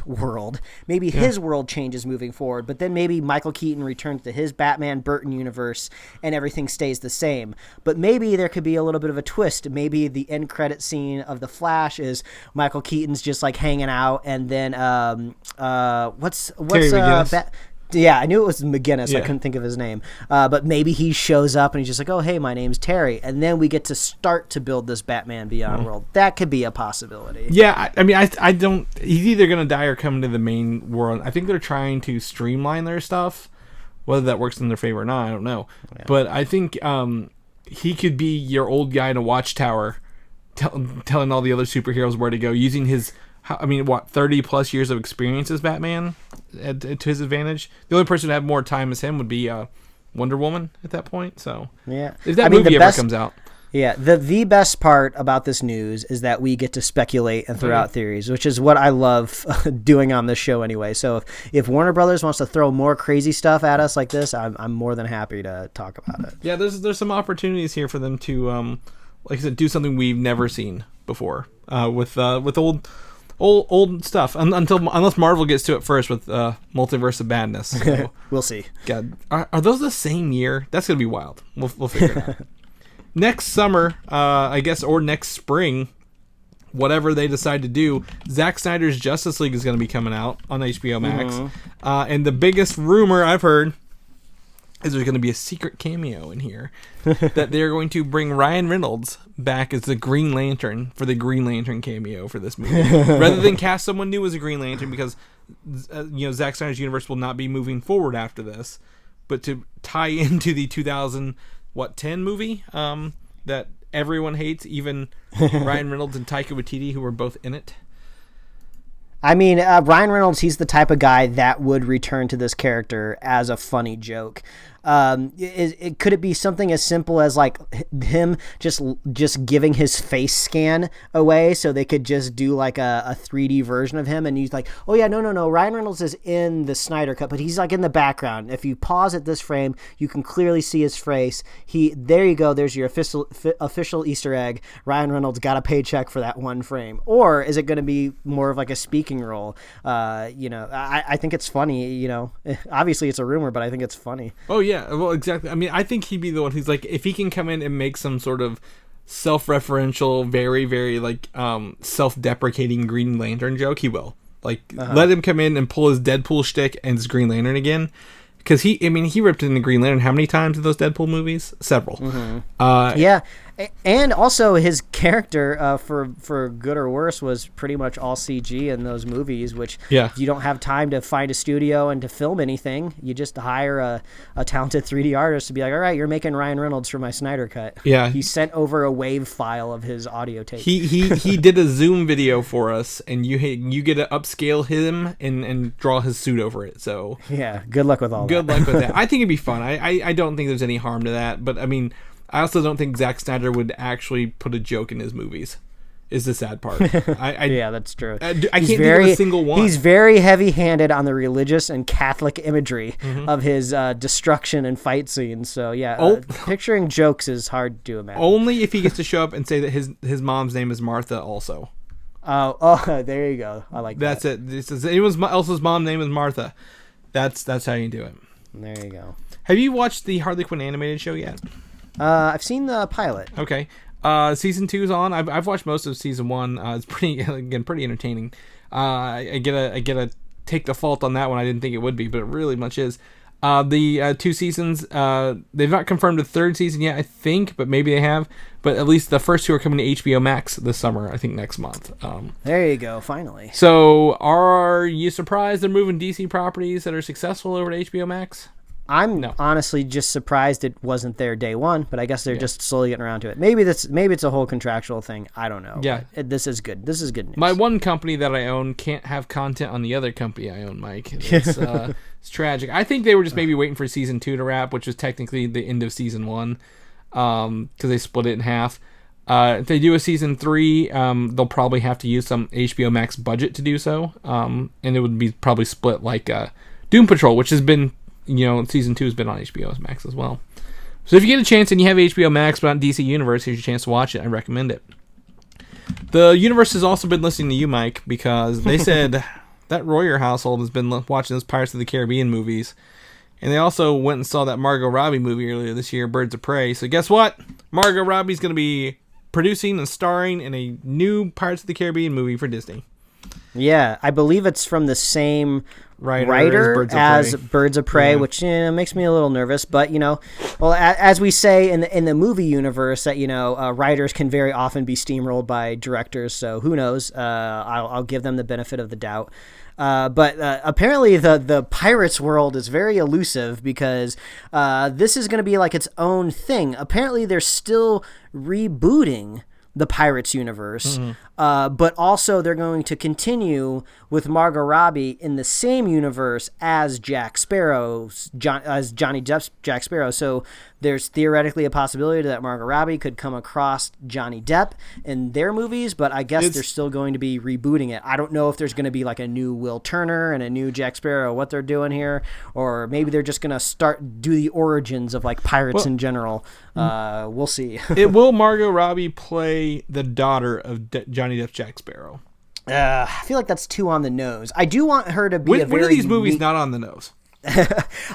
world, maybe his world changes moving forward, but then maybe Michael Keaton returns to his Batman Burton universe and everything stays the same. But maybe there could be a little bit of a twist. Maybe the end credit scene of the Flash is Michael Keaton's just like hanging out, and then what's Yeah, I knew it was McGinnis. I couldn't think of his name. But maybe he shows up and he's just like, oh, hey, my name's Terry. And then we get to start to build this Batman Beyond world. That could be a possibility. Yeah, I mean, I don't... He's either going to die or come into the main world. I think they're trying to streamline their stuff. Whether that works in their favor or not, I don't know. Yeah. But I think he could be your old guy in a watchtower telling all the other superheroes where to go, using his... 30-plus years of experience as Batman to his advantage. The only person who have more time as him would be Wonder Woman at that point. So yeah, if that movie ever comes out. Yeah, the best part about this news is that we get to speculate and throw out theories, which is what I love doing on this show anyway. So if Warner Brothers wants to throw more crazy stuff at us like this, I'm more than happy to talk about it. Yeah, there's some opportunities here for them to, like I said, do something we've never seen before with old stuff, unless Marvel gets to it first with Multiverse of Madness. So, we'll see. God, are those the same year? That's gonna be wild. We'll figure it out. Next summer, I guess, or next spring, whatever they decide to do, Zack Snyder's Justice League is going to be coming out on HBO Max. And the biggest rumor I've heard is there's going to be a secret cameo in here that they're going to bring Ryan Reynolds back as the Green Lantern for the Green Lantern cameo for this movie, rather than cast someone new as a Green Lantern, because Zack Snyder's universe will not be moving forward after this, but to tie into the 2010 movie that everyone hates, even Ryan Reynolds and Taika Waititi, who were both in it. I mean, Ryan Reynolds, he's the type of guy that would return to this character as a funny joke. Could it be something as simple as like him just giving his face scan away so they could just do like a 3D version of him, and he's like, oh yeah, no, Ryan Reynolds is in the Snyder Cut, but he's like in the background. If you pause at this frame, you can clearly see his face. There you go. There's your official Easter egg. Ryan Reynolds got a paycheck for that one frame. Or is it going to be more of like a speaking role? I think it's funny. Obviously it's a rumor, but I think it's funny. Oh yeah. Yeah, well, exactly. I mean, I think he'd be the one who's like, if he can come in and make some sort of self-referential, very, very like self-deprecating Green Lantern joke, he will. Like, let him come in and pull his Deadpool shtick and his Green Lantern again. Because he ripped in the Green Lantern how many times in those Deadpool movies? Several. Yeah. And also his character, for good or worse, was pretty much all CG in those movies, which you don't have time to find a studio and to film anything. You just hire a talented 3D artist to be like, all right, you're making Ryan Reynolds for my Snyder Cut. Yeah. He sent over a WAV file of his audio tape. He did a Zoom video for us, and you get to upscale him and draw his suit over it. So yeah, good luck with all that. Good luck with that. I think it'd be fun. I don't think there's any harm to that, but I mean, I also don't think Zack Snyder would actually put a joke in his movies, is the sad part. Yeah, that's true. I can't think of a single one. He's very heavy-handed on the religious and Catholic imagery of his destruction and fight scenes. So, yeah, picturing jokes is hard to imagine. Only if he gets to show up and say that his mom's name is Martha also. Oh, there you go. I like that. That's it. This is anyone else's mom's name is Martha. That's how you do it. There you go. Have you watched the Harley Quinn animated show yet? I've seen the pilot. Okay. Season 2 is on. I've watched most of season 1. It's pretty entertaining. I get a take the fault on that one. I didn't think it would be, but it really much is. The 2 seasons, they've not confirmed a 3rd season yet, I think, but maybe they have. But at least the first 2 are coming to HBO Max this summer, I think next month. There you go, finally. So, are you surprised they're moving DC properties that are successful over to HBO Max? I'm honestly just surprised it wasn't there day one, but I guess they're just slowly getting around to it. Maybe it's a whole contractual thing. I don't know. Yeah, this is good. This is good news. My one company that I own can't have content on the other company I own, Mike. It's tragic. I think they were just maybe waiting for season 2 to wrap, which was technically the end of season 1, because they split it in half. If they do a season 3, they'll probably have to use some HBO Max budget to do so, and it would be probably split like Doom Patrol, which has been. Season 2 has been on HBO Max as well. So if you get a chance and you have HBO Max but not DC Universe, here's your chance to watch it. I recommend it. The universe has also been listening to you, Mike, because they said that Royer household has been watching those Pirates of the Caribbean movies. And they also went and saw that Margot Robbie movie earlier this year, Birds of Prey. So guess what? Margot Robbie's going to be producing and starring in a new Pirates of the Caribbean movie for Disney. Yeah, I believe it's from the same writer as Birds of Prey, which makes me a little nervous. But well, as we say in the movie universe, that writers can very often be steamrolled by directors. So who knows? I'll give them the benefit of the doubt. But apparently the Pirates world is very elusive because this is going to be like its own thing. Apparently they're still rebooting the Pirates universe, but also they're going to continue with Margot Robbie in the same universe as Jack Sparrow, as Johnny Depp's Jack Sparrow. So there's theoretically a possibility that Margot Robbie could come across Johnny Depp in their movies, but I guess they're still going to be rebooting it. I don't know if there's going to be like a new Will Turner and a new Jack Sparrow, what they're doing here, or maybe they're just going to do the origins of like pirates in general. We'll see. Will Margot Robbie play the daughter of Johnny Depp's Jack Sparrow? I feel like that's too on the nose. I do want her to be when are these movies not on the nose?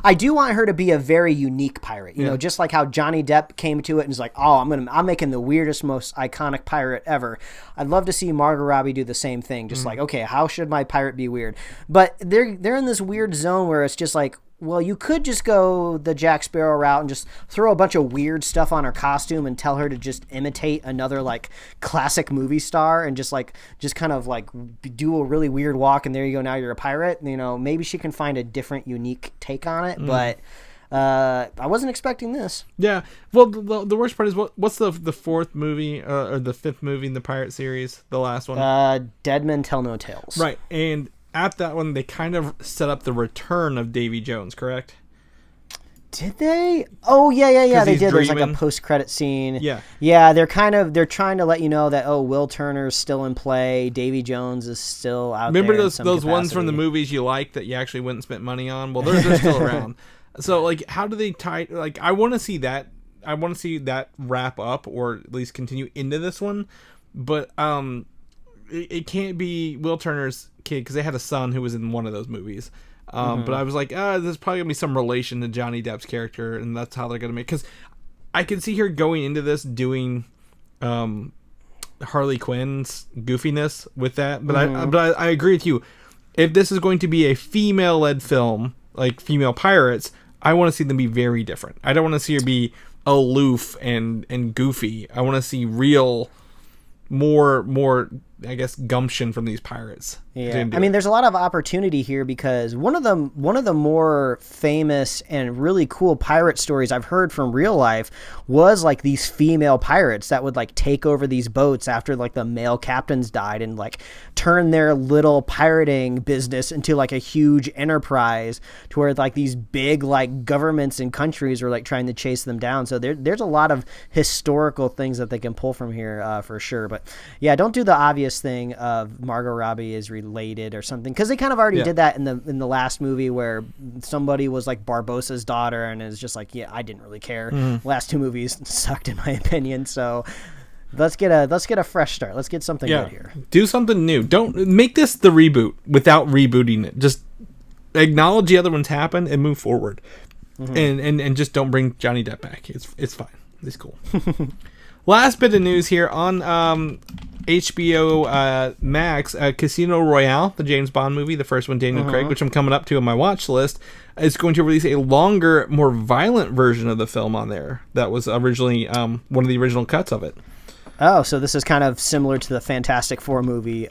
I do want her to be a very unique pirate, just like how Johnny Depp came to it and was like, "Oh, I'm making the weirdest, most iconic pirate ever." I'd love to see Margot Robbie do the same thing, just like, okay, how should my pirate be weird? But they're in this weird zone where it's just like, well, you could just go the Jack Sparrow route and just throw a bunch of weird stuff on her costume and tell her to just imitate another like classic movie star and just kind of like do a really weird walk, and there you go, now you're a pirate. Maybe she can find a different, unique take on it, but I wasn't expecting this. Yeah. Well, the worst part is what's the fourth movie or the fifth movie in the pirate series? The last one. Dead Men Tell No Tales. Right, and at that one, they kind of set up the return of Davy Jones, correct? Did they? Oh, yeah. They did. There's like a post-credit scene. Yeah. They're trying to let you know that Will Turner's still in play. Davy Jones is still out there. Remember those ones from the movies you liked that you actually went and spent money on? Well, they're still around. So, like, how do they tie? Like, I want to see that. I want to see that wrap up or at least continue into this one, but it can't be Will Turner's kid because they had a son who was in one of those movies. But I was like, there's probably gonna be some relation to Johnny Depp's character, and that's how they're gonna make. Because I could see her going into this doing Harley Quinn's goofiness with that. But I agree with you. If this is going to be a female-led film, like female pirates, I want to see them be very different. I don't want to see her be aloof and goofy. I want to see real, more I guess gumption from these pirates. Yeah, I mean, there's a lot of opportunity here because one of the more famous and really cool pirate stories I've heard from real life was like these female pirates that would like take over these boats after like the male captains died and like turn their little pirating business into like a huge enterprise to where like these big like governments and countries are like trying to chase them down. So there's a lot of historical things that they can pull from here for sure. But yeah, don't do the obvious thing of Margot Robbie is related or something, because they kind of already did that in the last movie where somebody was like Barbossa's daughter, and it's just like, yeah, I didn't really care. Last two movies sucked in my opinion, so let's get a fresh start. Let's get something good here. Do something new. Don't make this the reboot without rebooting it. Just acknowledge the other ones happened and move forward, and just don't bring Johnny Depp back. It's fine. It's cool. Last bit of news here on HBO Max, Casino Royale, the James Bond movie, the first one, Daniel Craig, which I'm coming up to on my watch list, is going to release a longer, more violent version of the film on there. That was originally one of the original cuts of it. Oh, so this is kind of similar to the Fantastic Four movie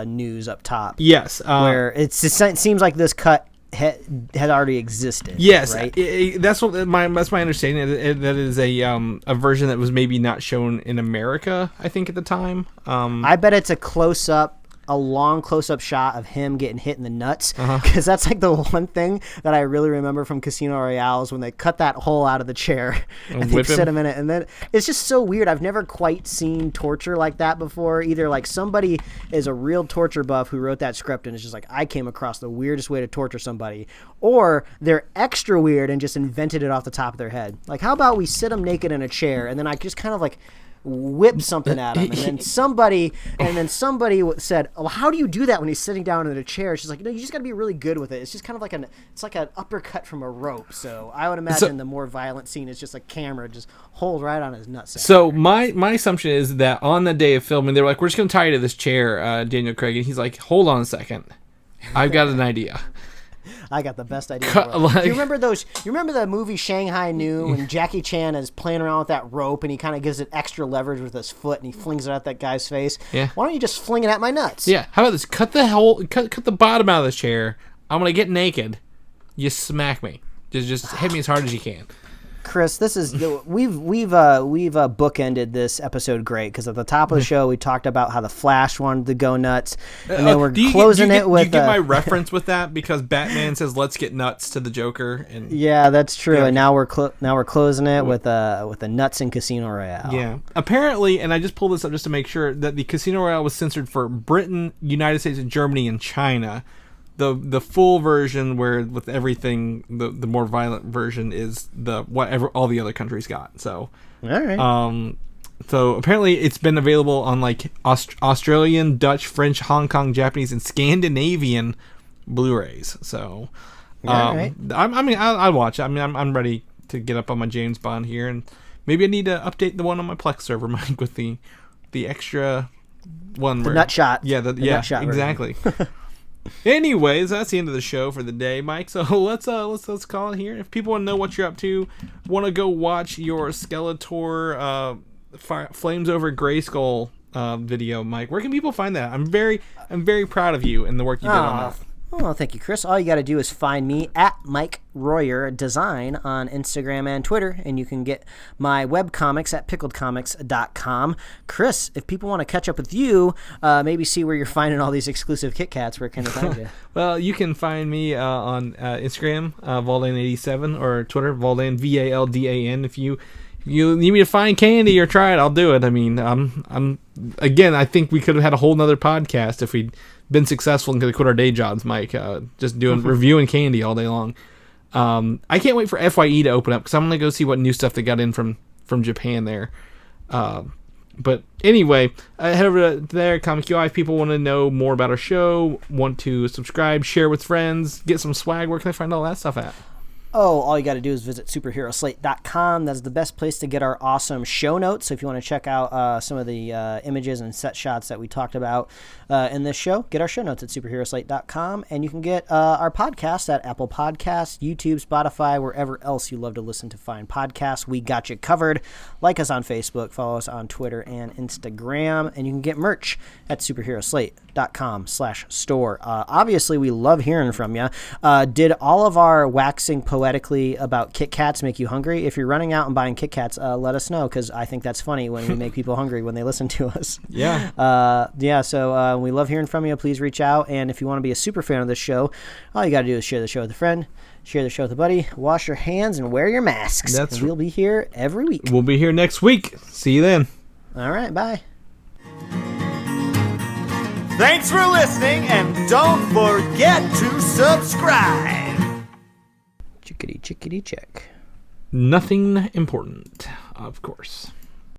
news up top. Yes. Where it seems like this cut had already existed. Yes, right? That's my understanding. That is a version that was maybe not shown in America, I think, at the time. I bet it's a long close-up shot of him getting hit in the nuts, because that's like the one thing that I really remember from Casino Royale is when they cut that hole out of the chair and they sit him in it, and then it's just so weird. I've never quite seen torture like that before. Either like somebody is a real torture buff who wrote that script and it's just like, I came across the weirdest way to torture somebody, or they're extra weird and just invented it off the top of their head. Like, how about we sit them naked in a chair and then I just kind of like whipped something at him, and then somebody said, "Oh, how do you do that when he's sitting down in a chair?" She's like, "No, you just got to be really good with it. It's just kind of like an uppercut from a rope." So I would imagine the more violent scene is just a camera just hold right on his nutsack. So my assumption is that on the day of filming, they were like, "We're just gonna tie you to this chair, Daniel Craig," and he's like, "Hold on a second, I've got an idea." I got the best idea. You remember those? You remember the movie Shanghai Noon when Jackie Chan is playing around with that rope and he kind of gives it extra leverage with his foot and he flings it at that guy's face? Yeah. Why don't you just fling it at my nuts? Yeah. How about this? Cut the bottom out of this chair. I'm gonna get naked. You smack me. Just hit me as hard as you can. Chris, this is we've bookended this episode great because at the top of the show we talked about how the Flash wanted to go nuts, and then we're closing it with. Do you get my reference with that because Batman says "Let's get nuts" to the Joker, and yeah, that's true. Yeah. And now we're closing it with the nuts in Casino Royale. Yeah, apparently, and I just pulled this up just to make sure that the Casino Royale was censored for Britain, United States, and Germany, and China. The full version, where with everything, the more violent version is whatever all the other countries got. So, all right. So apparently it's been available on like Australian, Dutch, French, Hong Kong, Japanese, and Scandinavian Blu-rays. So, all right. I'll watch it. I mean, I'm ready to get up on my James Bond here, and maybe I need to update the one on my Plex server, Mike, with the extra one. The nut shot. Yeah, nut shot exactly. Anyways, that's the end of the show for the day, Mike. So let's call it here. If people want to know what you're up to, want to go watch your Skeletor Flames Over Grayskull video, Mike, where can people find that? I'm very proud of you and the work you did on that. Oh, thank you, Chris. All you got to do is find me at Mike Royer Design on Instagram and Twitter, and you can get my webcomics at pickledcomics.com. Chris, if people want to catch up with you, maybe see where you're finding all these exclusive Kit Kats, where can they find you? Well, you can find me on Instagram, Valdan87, or Twitter, Valdan, Valdan. If you need me to find candy or try it, I'll do it. I mean, I think we could have had a whole nother podcast if we'd been successful and could have quit our day jobs, Mike, just doing reviewing candy all day long. I can't wait for FYE to open up because I'm going to go see what new stuff they got in from Japan there. But anyway, head over to there, Comic UI. If people want to know more about our show, want to subscribe, share with friends, get some swag, where can they find all that stuff at? Oh, all you got to do is visit superheroslate.com. That's the best place to get our awesome show notes. So if you want to check out some of the images and set shots that we talked about in this show, get our show notes at superheroslate.com. And you can get our podcast at Apple Podcasts, YouTube, Spotify, wherever else you love to listen to fine podcasts. We got you covered. Like us on Facebook, follow us on Twitter and Instagram. And you can get merch at superheroslate.com/store. Obviously, we love hearing from you. Did all of our waxing poetically about Kit Kats make you hungry? If you're running out and buying Kit Kats, let us know, because I think that's funny when we make people hungry when they listen to us. Yeah. So we love hearing from you. Please reach out. And if you want to be a super fan of this show, all you got to do is share the show with a friend, share the show with a buddy, wash your hands, and wear your masks. We'll be here every week. We'll be here next week. See you then. All right. Bye. Thanks for listening, and don't forget to subscribe. Chickadee, chickadee, check. Nothing important, of course.